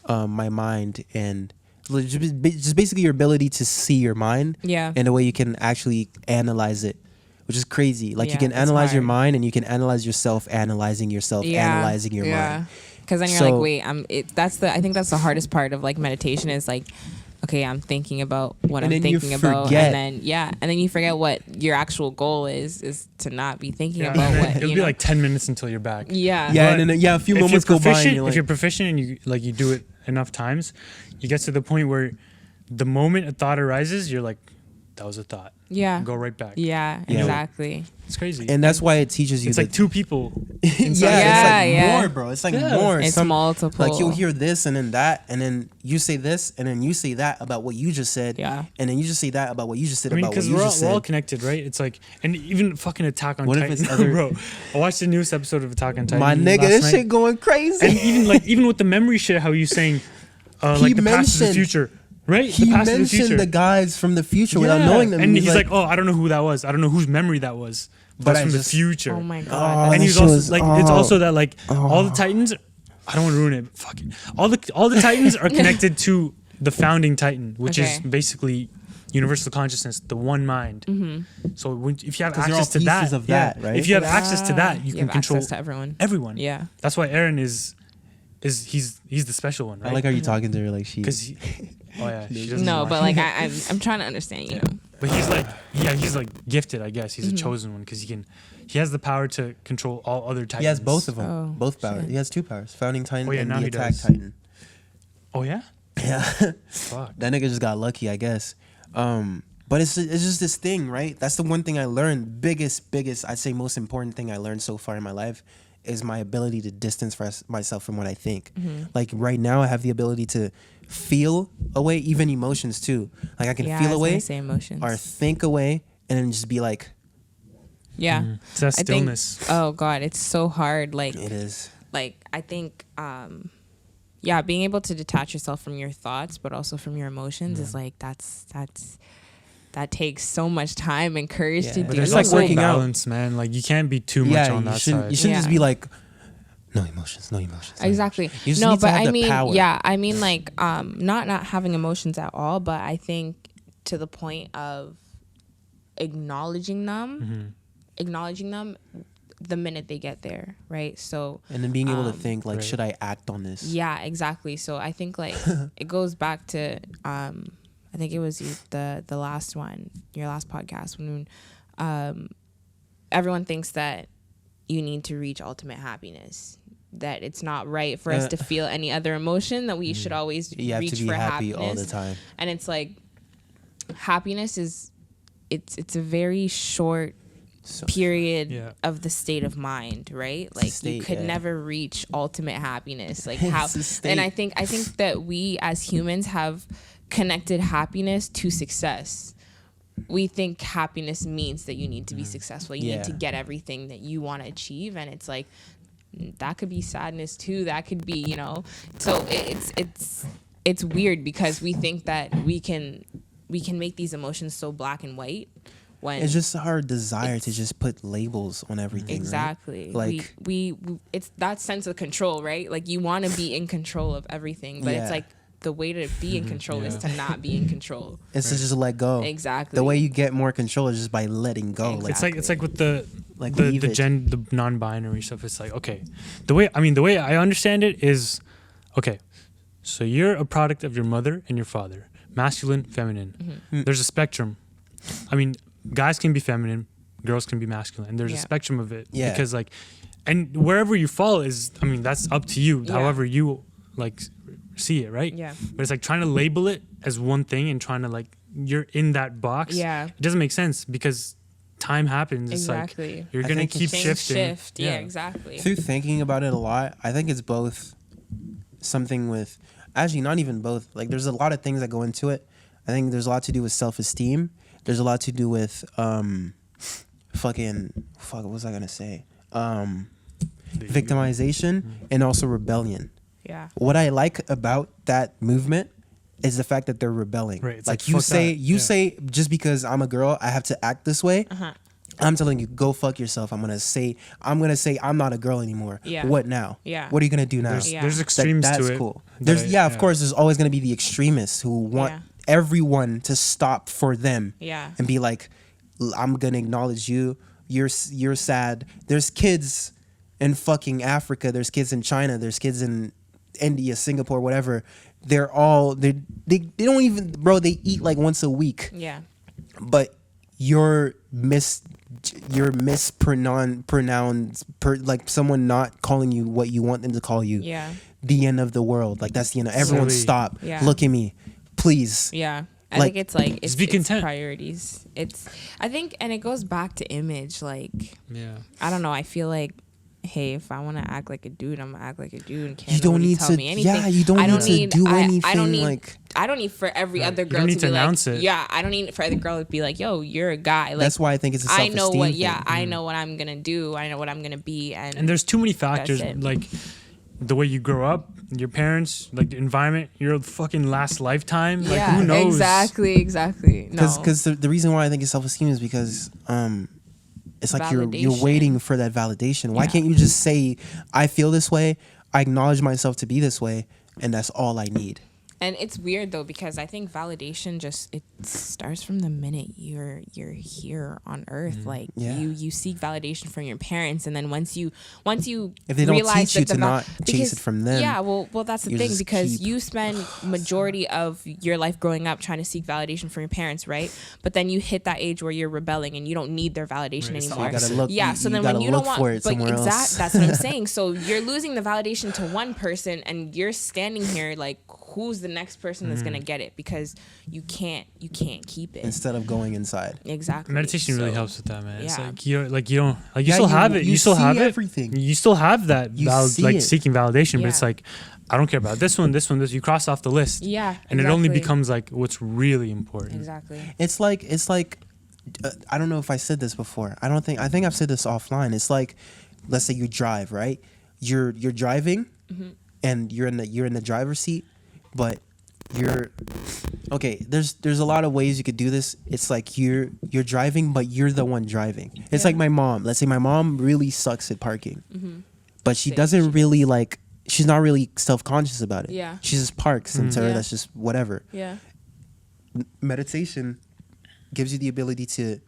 my mind, and just basically your ability to see your mind Yeah. and the way you can actually analyze it, which is crazy. Like you Yeah, can it's analyze your hard. mind, and you can analyze yourself analyzing yourself, analyzing your mind. Because then you're So- like, wait, I think that's the hardest part of like meditation is like, okay, I'm thinking about what And I'm then you thinking about, forget. and then you forget what your actual goal is to not be thinking Yeah, about and then what it'll you be know. like 10 minutes until you're back. Yeah. Yeah, But and then a few If moments you're go by, and proficient, you're if like, you're proficient and you do it enough times, you get to the point where the moment a thought arises, you're like, that was a thought. Yeah. Go right back. Yeah. Yeah. Exactly. It's crazy. and that's why it teaches you. it's that- like two people. yeah, inside. it's Yeah, like yeah. more, bro. It's like Yeah. more. It's multiple. Like you'll hear this and then that, and then you say this, and then you say that about what you just said. Yeah. And then you just say that about what you just said I mean, about what because you we're just all said. connected, right? It's like, and even fucking Attack on What if Titan. it's other- Bro, I watched the newest episode of Attack on Titan. My nigga, last this night. shit going crazy. And even with the memory shit, how you saying, like the past is the mentioned- future, right? he the past is the mentioned future. the guys from the future without knowing them. And he's like, oh, I don't know who that was. I don't know whose memory that was. But But I from just- the future. Oh my Oh, god. And that he's shit also was- like, it's oh. also that like all the Titans. I don't want to ruin it. But fuck it. All the Titans are connected to the founding Titan, which is Okay. basically universal consciousness, the one mind. So if you have 'Cause they're all access to that, pieces of that, right? If you have access to that, you can have control access to everyone. everyone. Yeah. That's why Aaron is he's the special one, I right? like how you're talking to her like she. Because oh yeah, she doesn't No, watch. but like I'm trying to understand, you know. But he's like gifted, I guess. He's a chosen one because he has the power to control all other titans. He has both of them, Oh, both powers. shit. He has 2 powers: Founding Titan Oh, yeah, and now the he Attack does. Titan. Oh yeah, Yeah, fuck. that nigga just got lucky, I guess. But it's just this thing, right? That's the one thing I learned. Biggest, I'd say most important thing I learned so far in my life is my ability to distance myself from what I think. Like right now, I have the ability to feel away, even emotions too. Like I can Yeah, I feel was away gonna say emotions. or think away, and then just be like, Yeah. It's that I think- stillness. Oh God, it's so hard. Like it is. I think yeah, being able to detach yourself from your thoughts but also from your emotions is like that takes so much time and courage Yeah. to But do. There's it's like also working out. balance, man. Like you can't be too much Yeah, on you that shouldn't. side. You shouldn't just be Yeah. like, no emotions, no emotions. no Exactly. emotions." You just No, need to but have I the mean, power. yeah, I mean like not having emotions at all, but I think to the point of acknowledging them the minute they get there, right? So And then being able to think like, right. should I act on this? yeah, exactly. So I think like it goes back to I think it was the last one, your last podcast, when everyone thinks that you need to reach ultimate happiness, that it's not right for us to feel any other emotion, that we should always You have reach to be for happy happiness all the time. And it's like happiness is it's a very short So, period Yeah. of the state of mind, right? a Like you state, could yeah. never reach ultimate happiness. Like how It's a state. and I think that we as humans have connected happiness to success. We think happiness means that you need to be successful. You Yeah. need to get everything that you want to achieve, and it's like that could be sadness too. That could be, you know. So it's weird because we think that we can make these emotions so black and white when it's just our desire to just put labels on everything. exactly Right? Like, we it's that sense of control, right? Like you want to be in control of everything, but Yeah. it's like the way to be in control is to not be in control. it's to just let go. Exactly. The way you get more control is just by letting go. Exactly. It's like with the Like the leave it. the non-binary stuff. It's like, okay, the way I understand it is, okay, so you're a product of your mother and your father, masculine, feminine. Mm-hmm. There's a spectrum. I mean, guys can be feminine, girls can be masculine, and there's a Yeah. spectrum of it. Yeah. Because like, and wherever you fall is, I mean, that's up to you. Yeah. However you like see it, right? Yeah. But it's like trying to label it as one thing and trying to like you're in that box. Yeah. It doesn't make sense because time happens. It's Exactly. like you're I gonna think keep Change, shifting. shift. Yeah, exactly. Through thinking about it a lot, I think it's both something with, actually not even both. Like there's a lot of things that go into it. I think there's a lot to do with self-esteem. There's a lot to do with what was I gonna say? Victimization and also rebellion. Yeah. What I like about that movement is the fact that they're rebelling. Right, it's Like like, you fuck say, that. you Yeah. say just because I'm a girl, I have to act this way. Uh-huh. I'm telling you, go fuck yourself. I'm gonna say I'm not a girl anymore. Yeah. What now? Yeah. What are you gonna do now? There's, Yeah. there's That- extremes that's to it. cool. that There's I- of course there's always gonna be the extremists who want Yeah. everyone to stop for them. Yeah. And be like, I'm gonna acknowledge you. You're sad. There's kids in fucking Africa. There's kids in China. There's kids in India, Singapore, whatever. They don't even, bro. They eat like once a week. Yeah. But you're mispronounced like someone not calling you what you want them to call you. Yeah. The end of the world. Like that's the end of everyone. Slowly. Stop. Yeah. Look at me, please. Yeah. I Like, think it's like it's, be it's content. priorities. I think, and it goes back to image. Like, Yeah. I don't know. I feel like, hey, if I want to act like a dude, I'm gonna act like a dude, and can't You don't nobody need tell to. me anything. Yeah, you don't I need to do anything. I don't need. Like I don't need for every other You girl don't need to to be announce like, it. yeah. I don't need for other girl to be like, yo, you're a guy. Like, that's why I think it's a I self-esteem know what. thing. Yeah, I know what I'm gonna do. I know what I'm gonna be. And there's too many factors, it. like the way you grow up, your parents, like the environment, your fucking last lifetime. Like yeah, who knows? exactly. No. Because the reason why I think it's self-esteem is because it's like you're Validation. waiting for that validation. Why Yeah. can't you just say I feel this way, I acknowledge myself to be this way, and that's all I need? And it's weird though, because I think validation it starts from the minute you're here on Earth. Like you seek validation from your parents, and then once you if they don't realize teach you that to not chase it from them, yeah, well that's the you thing, just because keep- you spend majority of your life growing up trying to seek validation from your parents, right? But then you hit that age where you're rebelling and you don't need their validation Right, it's the anymore. you gotta look. Yeah, you, so you then gotta when you don't look want, for it but somewhere else. that's what I'm saying. So you're losing the validation to one person, and you're standing here like, who's the next person that's gonna get it? Because you can't keep it. Instead of going inside. Exactly. Meditation really So, helps with that, man. It's yeah. like you don't like you Yeah, still you- have it. you You still see have it. everything. You still have that You see like it. seeking validation, but it's Yeah. like I don't care about this one. You cross off the list. Yeah. And it only exactly. becomes like what's really important. Exactly. It's like I don't know if I said this before. I think I've said this offline. It's like, let's say you drive, right? You're driving, and you're in the driver's seat, but you're okay. There's a lot of ways you could do this. It's like you're driving, but you're the one driving. It's Yeah. like my mom. Let's say my mom really sucks at parking, but she Same. doesn't really like. She's not really self-conscious about it. Yeah. She just parks, and to her Yeah. that's just whatever. Yeah. Meditation gives you the ability to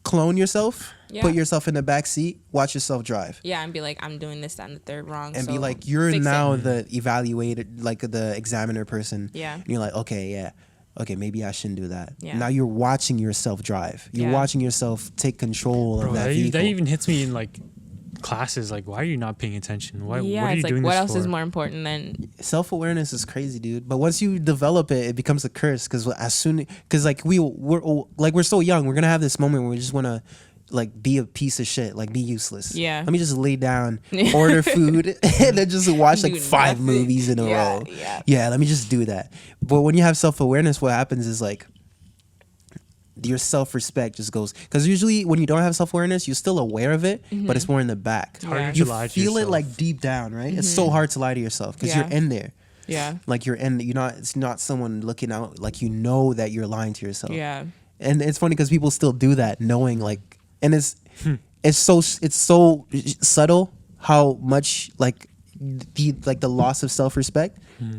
clone yourself, Yeah. put yourself in the back seat, watch yourself drive, Yeah, and be like, I'm doing this, that, and the third wrong. and so be like, you're fix now it. the evaluated, like the examiner person. Yeah. And you're like, okay, maybe I shouldn't do that. Yeah. Now you're watching yourself drive. You're Yeah. watching yourself take control Bro, of that that vehicle. even hits me in like classes. Like, why are you not paying attention? What yeah, are you it's like, doing what this else for? is more important than Self-awareness is crazy, dude. But once you develop it, it becomes a curse, because like we're so young, we're gonna have this moment where we just want to like be a piece of shit, like be useless. Yeah. Let me just lay down, order food, and then just watch like Do 5 nothing. movies in a Yeah, row. yeah. Yeah, let me just do that. But when you have self-awareness, what happens is like your self-respect just goes, because usually when you don't have self-awareness, you're still aware of it, but it's more in the back. It's harder Yeah. to You lie to feel it yourself. like deep down, right? It's so hard to lie to yourself because Yeah. you're in there. yeah, Like it's not someone looking out, like you know that you're lying to yourself. yeah, And it's funny because people still do that knowing, like, and it's so subtle how much like the loss of self-respect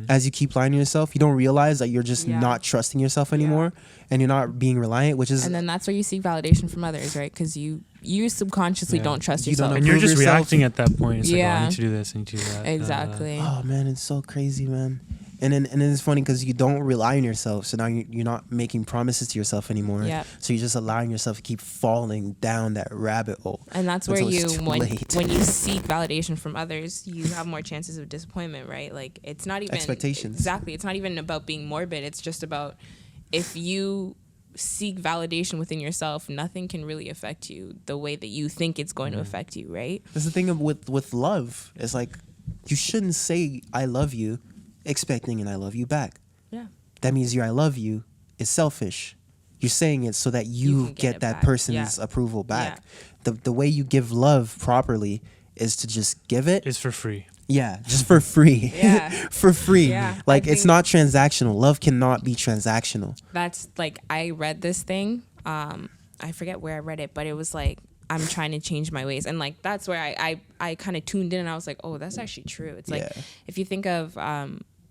as you keep lying to yourself. You don't realize that you're just Yeah. not trusting yourself anymore, and you're not being reliant, which is and then that's where you seek validation from others, right? Because you subconsciously Yeah. don't trust You don't yourself. And you're Prove just yourself. reacting at that point. It's like, oh, I Yeah. need to do this. I need to do that. Exactly. oh man, it's so crazy, man. And then it's funny because you don't rely on yourself, so now you're not making promises to yourself anymore. Yep. So you're just allowing yourself to keep falling down that rabbit hole. And that's where until you it's too when late. you seek validation from others, you have more chances of disappointment, right? Like it's not even Expectations. Exactly. It's not even about being morbid. It's just about if you seek validation within yourself, nothing can really affect you the way that you think it's going to affect you, right? That's the thing with love. It's like you shouldn't say I love you expecting an I love you back. Yeah. That means your I love you is selfish. You're saying it so that you can get get it that back. person's Yeah. approval back. The way you give love properly is to just give it. It's for free. Yeah, just for free. Yeah. For free. Yeah, Like I it's think- not transactional. Love cannot be transactional. That's like I read this thing. I forget where I read it, but it was like I'm trying to change my ways, and like that's where I kind of tuned in, and I was like, oh, that's actually true. It's like Yeah. if you think of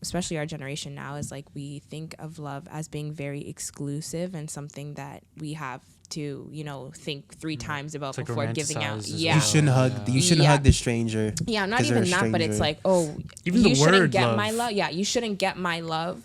especially our generation now is like we think of love as being very exclusive and something that we have to think 3 times about It's like before giving out. romanticized as Yeah. You shouldn't hug. You shouldn't Yeah. hug the stranger. Yeah, not 'cause they're even a that, but it's stranger. like, oh, Even you the shouldn't word get love. my love. Yeah, you shouldn't get my love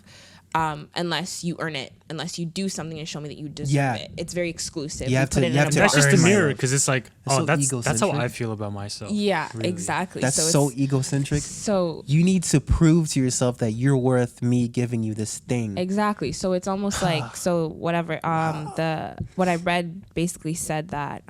unless you earn it, unless you do something to show me that you deserve Yeah. it. It's very exclusive. You We have put to- it you in have a to That's box. just a earn my mirror love. because it's like, That's so that's how I egocentric. feel about myself. Yeah, really. exactly. That's so so it's, egocentric. so You need to prove to yourself that you're worth me giving you this thing. exactly. So it's almost like so whatever. What I read basically said that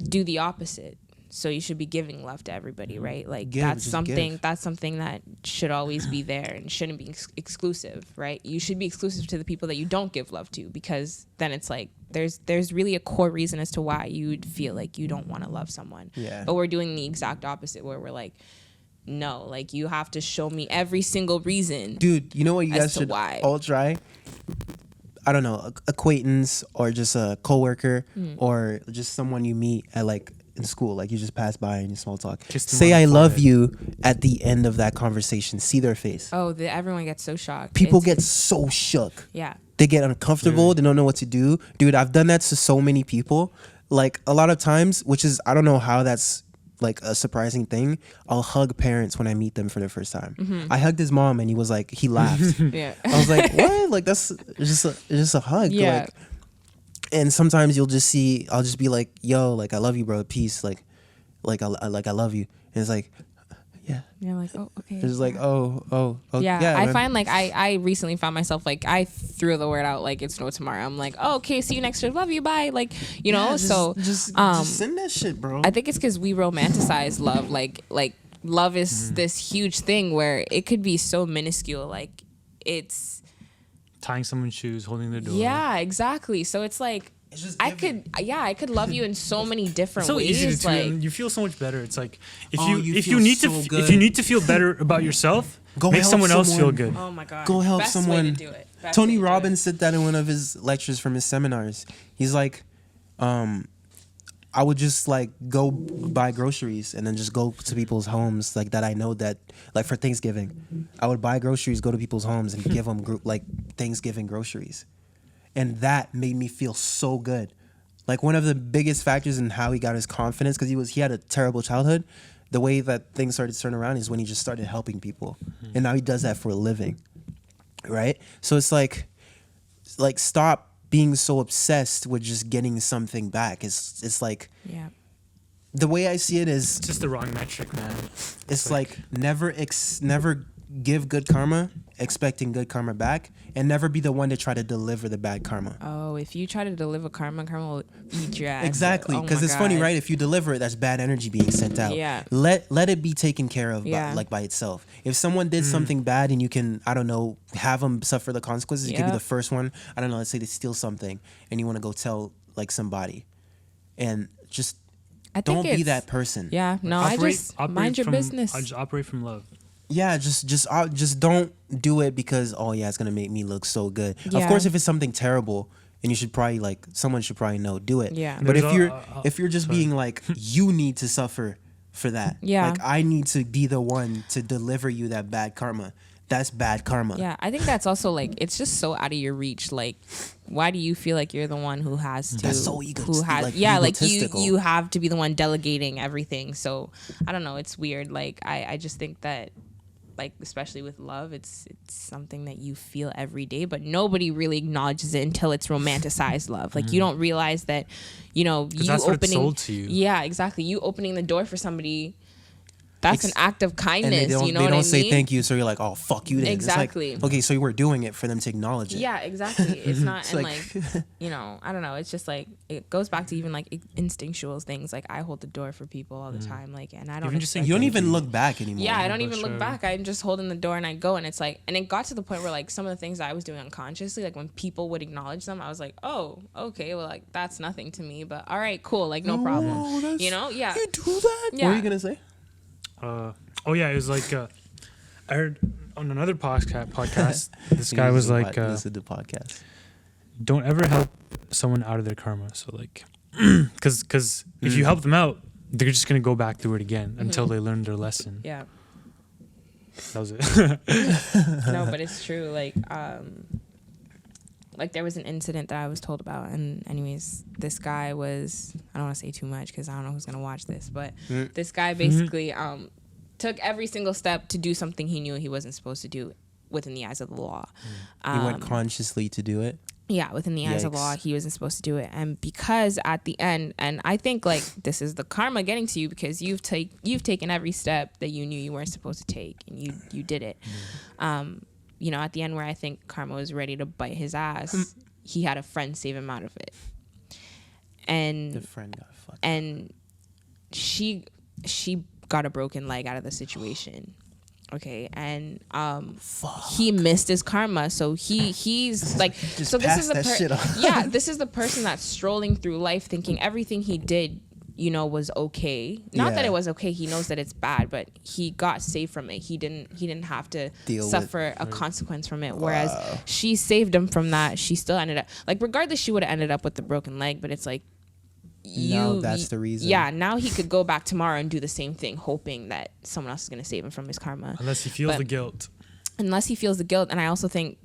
do the opposite. So you should be giving love to everybody, right? Like Give, that's just something give. that's something that should always be there and shouldn't be exclusive, right? You should be exclusive to the people that you don't give love to, because then it's like there's really a core reason as to why you'd feel like you don't want to love someone. Yeah. But we're doing the exact opposite, where we're like, no, like you have to show me every single reason. Dude, you know what you As guys to should why. all try? I don't know, acquaintance or just a coworker or just someone you meet at like in school, like you just pass by and you small talk. Kiss them Say on the I love forehead. you at the end of that conversation. See their face. Oh, everyone gets so shocked. People It's- get so shook. Yeah. They get uncomfortable. They don't know what to do. Dude, I've done that to so many people. Like a lot of times, which is, I don't know how that's like a surprising thing. I'll hug parents when I meet them for the first time. I hugged his mom and he laughed. Yeah. I was like, what? Like it's just a hug. Yeah. Like, and sometimes I'll just be like, yo, like I love you, bro. Peace. Like I love you. And it's like, yeah. You're like, oh, okay. It's like, oh. Yeah, I man. find like I recently found myself like I threw the word out like it's no tomorrow. I'm like, oh, okay, see you next year. Love you, bye. Like, you know, Yeah, so just send that shit, bro. I think it's because we romanticize love. Like love is this huge thing where it could be so minuscule. Like it's Tying someone's shoes, holding their door. yeah, exactly. So it's like It's just I giving. could love you in so many different It's so ways. easy to do, like and you feel so much better. It's like if Oh, you you if feel you need so to if good. you need to feel better about yourself, Go make help someone else feel someone. good. oh my god, Go help Best someone. Way to do it. Best Tony way to do Robbins it. said that in one of his lectures from his seminars. He's like, I would just like go buy groceries and then just go to people's homes like that I know that like for Thanksgiving, I would buy groceries, go to people's homes and give them like Thanksgiving groceries, and that made me feel so good. Like one of the biggest factors in how he got his confidence, because he had a terrible childhood. The way that things started to turn around is when he just started helping people, and now he does that for a living, right? So it's like stop being so obsessed with just getting something back. It's like Yeah. the way I see it It's is just the wrong metric, man. it's like never give good karma expecting good karma back, and never be the one to try to deliver the bad karma. Oh, if you try to deliver karma, karma will eat your ass. Exactly, Oh because my it's funny, God. right? If you deliver it, that's bad energy being sent out. Yeah. Let it be taken care of Yeah. by itself. If someone did something bad and you can, I don't know, have them suffer the consequences, you could be Yep. the first one. I don't know, let's say they steal something and you want to go tell like somebody, and just I think don't be it's- that person. Yeah, no, I just mind your business. I just operate from love. Yeah, just don't do it because it's gonna make me look so good. Of Yeah. course, if it's something terrible, and you should probably someone should probably know, do it. Yeah. But There's if you're just sorry. being like you need to suffer for that. Yeah. Like I need to be the one to deliver you that bad karma. That's bad karma. Yeah, I think that's also like it's just so out of your reach. Like, why do you feel like you're the one who has to? That's so like egotistical. you have to be the one delegating everything. So I don't know. It's weird. Like I just think that like especially with love, it's something that you feel every day, but nobody really acknowledges it until it's romanticized love. Like you don't realize that, you know, you that's what it's opening sold to you. Yeah, exactly. You opening the door for somebody. That's an act of And kindness. they don't, you know they what don't I say mean? thank you, so you're like, oh fuck you. Then. Exactly. It's like, okay, so you were doing it for them to acknowledge it. Yeah, exactly. It's not, It's and like- like, you know, I don't know. It's just like it goes back to even like instinctual things. Like I hold the door for people all the time. Like, and I don't Even just saying You don't Thank even you. look back anymore. yeah, I don't even sure. look back. I'm just holding the door and I go, and it's like, and it got to the point where like some of the things I was doing unconsciously, like when people would acknowledge them, I was like, oh, okay, well, like that's nothing to me, but all right, cool, like no problem. that's- You know, yeah, You do that? What Yeah. were you gonna say? Oh yeah, it was like I heard on another podcast. This guy was like, listen to podcast. "Don't ever help someone out of their karma." So like, because if you help them out, they're just gonna go back through it again until they learn their lesson. yeah. That was it. No, but it's true. Like there was an incident that I was told about, and anyways, this guy was, I don't want to say too much because I don't know who's gonna watch this, but this guy basically took every single step to do something he knew he wasn't supposed to do within the eyes of the law. You went consciously to do it. Yeah, within the eyes of Yikes. law, he wasn't supposed to do it, and because at the end, and I think like this is the karma getting to you because you've taken every step that you knew you weren't supposed to take, and you did it. You know, at the end where I think karma was ready to bite his ass, he had a friend save him out of it, The and friend got fucked. and she got a broken leg out of the situation. Okay, and he missed his karma, so he's like, Just so this pass is the that shit on. yeah, this is the person that's strolling through life thinking everything he did, you know, was okay. Not that Yeah. it was okay. He knows that it's bad, but he got saved from it. He didn't have to Deal with- suffer a consequence from it. Whereas she saved him from that. She still ended up like, regardless, she would have ended up with the broken leg. But it's like, Now that's the reason. Yeah, now he could go back tomorrow and do the same thing, hoping that someone else is going to save him from his karma. Unless he feels But- the guilt. Unless he feels the guilt. And I also think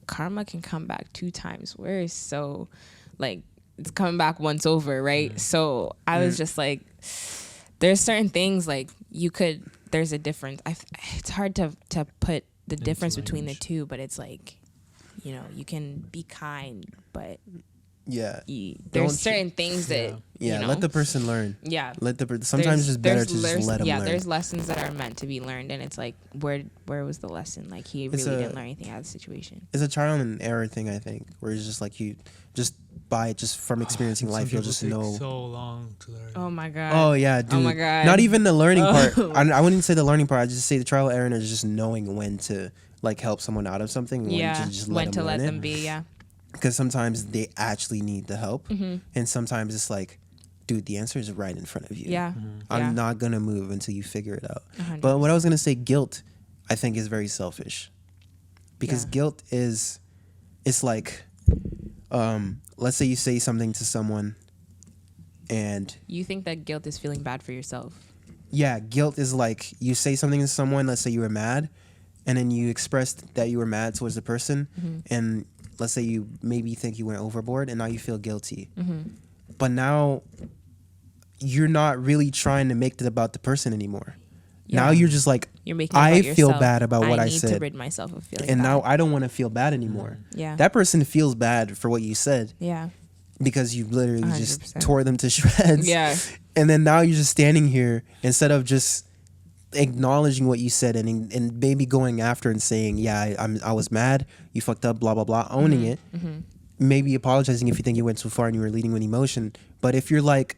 karma can come back 2 times worse. So, like, it's coming back once over, right? So I was just like, there's certain things, like, there's a difference. It's hard to put the difference between the two, but it's like, you know, you can be kind, but Yeah. there's certain things that, Yeah, you know, let the person learn. Yeah. Sometimes it's better to just let them learn. There's lessons that are meant to be learned, and it's like, where was the lesson? Like, he really didn't learn anything out of the situation. It's a trial and error thing, I think, where it's just like you just from experiencing life, you'll just know. So long to learn. Oh my god. Oh yeah, dude. Oh my god. Not even the learning part. I wouldn't say the learning part. I just say the trial and error is just knowing when to like help someone out of something. And when to just when to let them it. be. Yeah. Because sometimes they actually need the help, Mm-hmm. and sometimes it's like, dude, the answer is right in front of you. Yeah. I'm not gonna move until you figure it out. 100%. But what I was gonna say, guilt, I think is very selfish, because Yeah. guilt it's like, let's say you say something to someone, and You think that guilt is feeling bad for yourself. yeah, guilt is like you say something to someone. Let's say you were mad, and then you expressed that you were mad towards the person, and let's say you maybe think you went overboard, and now you feel guilty. But now you're not really trying to make it about the person anymore. Now Yeah. you're just like, You're making it I about feel yourself. bad about what I need to said, rid myself of feeling and bad. now I don't want to feel bad anymore. Yeah. That person feels bad for what you said Yeah. because you literally just 100%. tore them to shreds. Yeah. And then now you're just standing here instead of just acknowledging what you said and maybe going after and saying, yeah, I was mad, you fucked up, blah blah blah, owning it, maybe apologizing if you think you went too far and you were leading with emotion. But if you're like,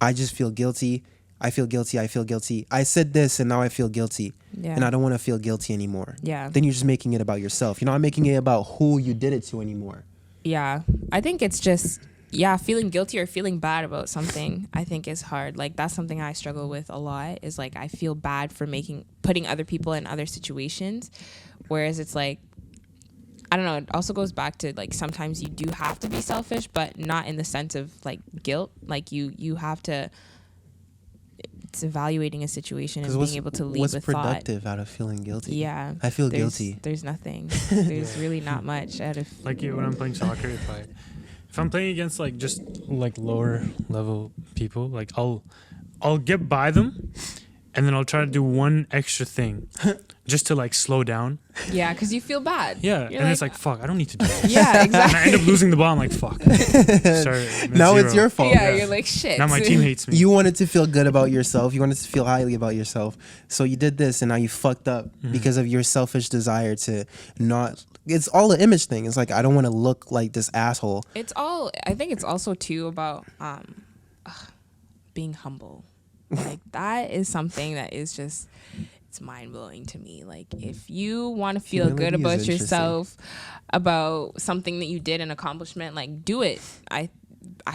I just feel guilty, I feel guilty, I feel guilty, I said this and now I feel guilty, Yeah. and I don't want to feel guilty anymore. Yeah. Then you're just making it about yourself. You're not making it about who you did it to anymore. Yeah. I think it's just, feeling guilty or feeling bad about something, I think is hard. Like, that's something I struggle with a lot, is like, I feel bad for putting other people in other situations. Whereas it's like, I don't know, it also goes back to like, sometimes you do have to be selfish, but not in the sense of like guilt. Like you have to, it's evaluating a situation and being able to lead what's with thought. productive out of feeling guilty? Yeah. I feel There's- guilty. There's nothing. There's really not much out of, Like when I'm playing soccer, if I'm playing against like just like lower level people, like I'll get by them, and then I'll try to do one extra thing, just to like slow down. yeah, because you feel bad. Yeah, You're and it's like fuck, I don't need to do this. yeah, And I exactly. end up losing the ball. I'm like fuck. Sorry, Now it's your fault. Yeah, you're like, shit. Now my team hates me. You wanted to feel good about yourself. You wanted to feel highly about yourself. So you did this, and now you fucked up because of your selfish desire to not. It's all an image thing. It's like, I don't want to look like this asshole. I think it's also too about being humble. Like, that is something that is just, it's mind blowing to me. Like, if you want to feel good Humility is about interesting. yourself, about something that you did, an accomplishment, like, do it. I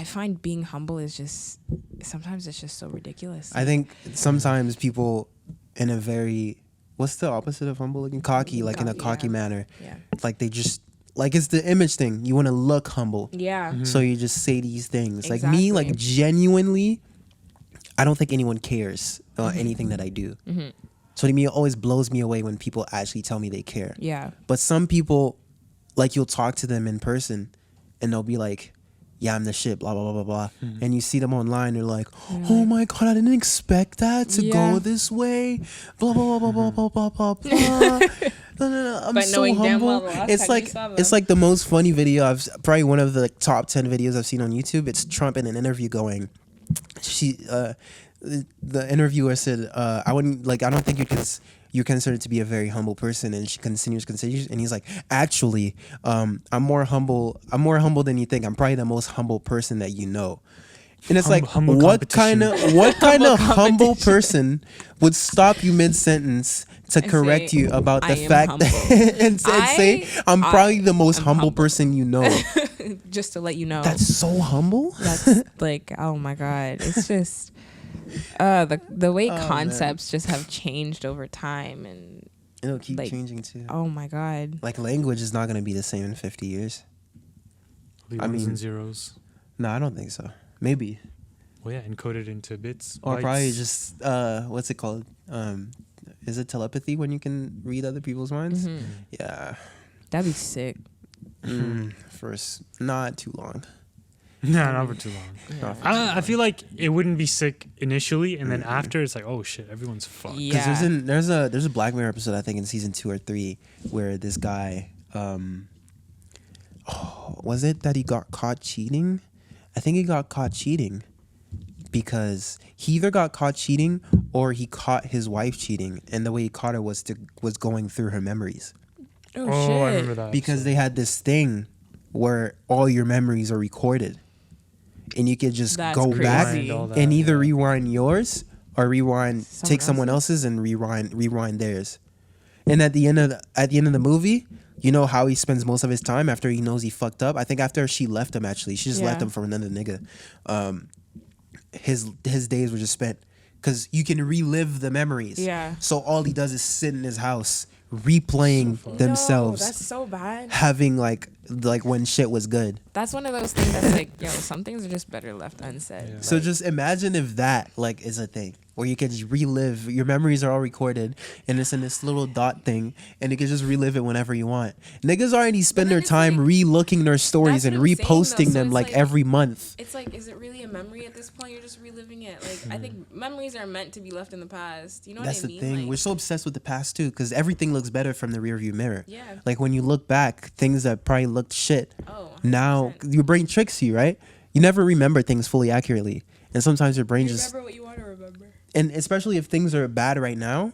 find being humble is just, sometimes it's just so ridiculous. I think sometimes people in a very, what's the opposite of humble? Looking cocky, like in a Cocky, cocky yeah. manner. Yeah. Like they just, like it's the image thing. You want to look humble. Yeah. So you just say these things. Like me, like Exactly. genuinely, I don't think anyone cares about anything that I do. So to me, it always blows me away when people actually tell me they care. Yeah. But some people, like you'll talk to them in person and they'll be like, yeah, I'm the shit, blah, blah, blah, blah, blah. And you see them online, they're like, oh my God, I didn't expect that to go Yeah. this way. Blah, blah, blah, blah, blah, blah, blah, blah. No, I'm But so knowing damn humble. well the last It's time you like, saw them. it's like the most funny video probably one of the like, top 10 videos I've seen on YouTube. It's Trump in an interview going, the interviewer said, I don't think you're considered to be a very humble person, and she continues, and he's like, actually, I'm more humble than you think. I'm probably the most humble person that you know. And it's Humble what kind of humble competition. person would stop you mid sentence to And correct say, you about "I the am fact humble." that and say I'm probably the most am humble humble. person you know. Just to let you know. That's so humble. That's like, oh my God. It's just the way Oh, concepts just have changed over time, and It'll keep Like, changing too. oh my God. Like language is not gonna be the same in 50 years. Be I ones mean- and zeros. No, I don't think so. Maybe. Well, yeah, encoded into bits. Or bytes. probably just what's it called? Is it telepathy when you can read other people's minds? Mhm. Yeah. That'd be sick. First, not too long. Nah, not for too long. Yeah. I feel like it wouldn't be sick initially, and then after it's like, oh shit, everyone's fucked. Because Yeah. there's a Black Mirror episode I think in season 2 or 3 where this guy, was it that he got caught cheating? I think he got caught cheating because he either got caught cheating or he caught his wife cheating, and the way he caught her was going through her memories. Oh, Oh, shit. I remember that. Because episode. they had this thing where all your memories are recorded, and you could just That's go back crazy. All that, and either yeah. rewind yours or take someone else's and rewind theirs. And at the end of the movie, you know how he spends most of his time after he knows he fucked up. I think after she left him, actually, she just left Yeah. him for another nigga. His days were just spent because you can relive the memories. Yeah. So all he does is sit in his house replaying themselves, No, that's so bad. having like when shit was good. That's one of those things that's like, yo, some things are just better left unsaid. Yeah. So Like, just imagine if that like is a thing where you can just relive your memories are all recorded and it's in this little dot thing and you can just relive it whenever you want. Niggas already spend then their it's time like- re-looking their stories That's and what I'm saying, reposting though. So them it's like like- every month. it's like, is it really a memory at this point? You're just reliving it. Like, I think memories are meant to be left in the past. You know That's what I the mean? thing. Like, We're so obsessed with the past too because everything looks better from the rearview mirror. yeah. Like when you look back, things that probably looked shit. Oh, Now 100%. your brain tricks you, right? You never remember things fully accurately. And sometimes your brain You just remember what you want to remember. and especially if things are bad right now,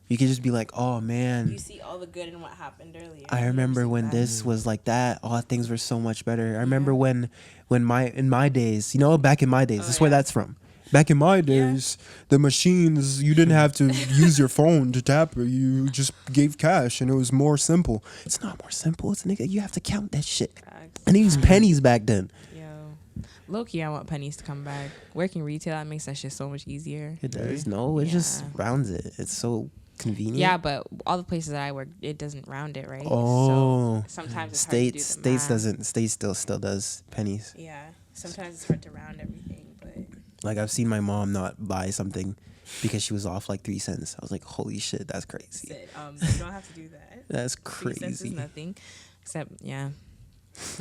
you can just be like, "Oh man, You see all the good in what happened earlier. I You remember understand when that. this was like that. Oh, things were so much better. I remember when in my days, you know, back in my days, that's where yeah. that's from. Back in my days, the machines, you didn't have to use your phone to tap it. You just gave cash and it was more simple. It's not more simple. It's nigga, you have to count that shit. Facts. And they used pennies back then. Yo, low key, I want pennies to come back. Working retail, that makes that shit so much easier. It does. No, it just Yeah. rounds it. It's so convenient. Yeah, but all the places that I work, it doesn't round it, right? Oh. So sometimes it's hard to do the States math. doesn't. States still does pennies. Yeah, sometimes it's hard to round everything, but Like I've seen my mom not buy something because she was off like 3 cents. I was like, holy shit, that's crazy. you don't have to do that. That's 3 cents is crazy. nothing, except But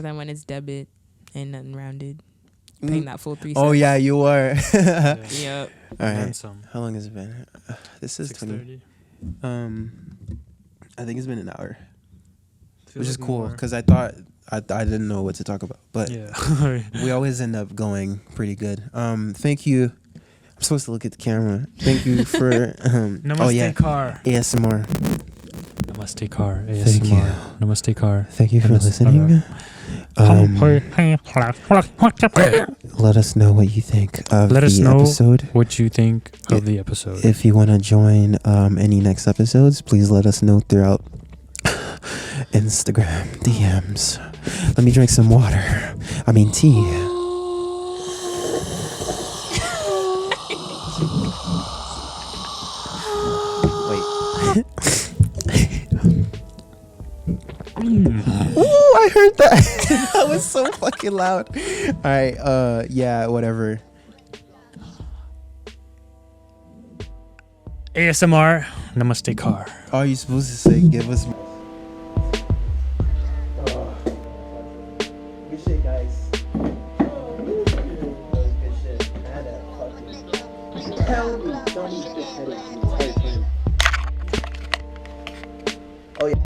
then when it's debit and unrounded, paying that full 3 cents. Oh yeah, you are. Yeah. Yep. All And then right. some. How long has it been? This is 20. 6:30. I think it's been an hour, Feels which is like cool more. because I thought I didn't know what to talk about, but Yeah. we always end up going pretty good. Thank you. I'm supposed to look at the camera. Thank you for. Namaste Oh yeah, car. ASMR. Namaste car. Thank you. ASMR. Namaste car. Thank you for MS listening. Let us know what you think of Let us the know episode. what you think of the episode. If you want to join any next episodes, please let us know throughout Instagram DMs. Let me drink some water. I mean tea. Wait. Ooh, I heard that. That was so fucking loud. All right, yeah, whatever. ASMR. Namaste car. All you supposed to say, give us. Good shit, guys. Good shit. Tell me, don't eat this headache.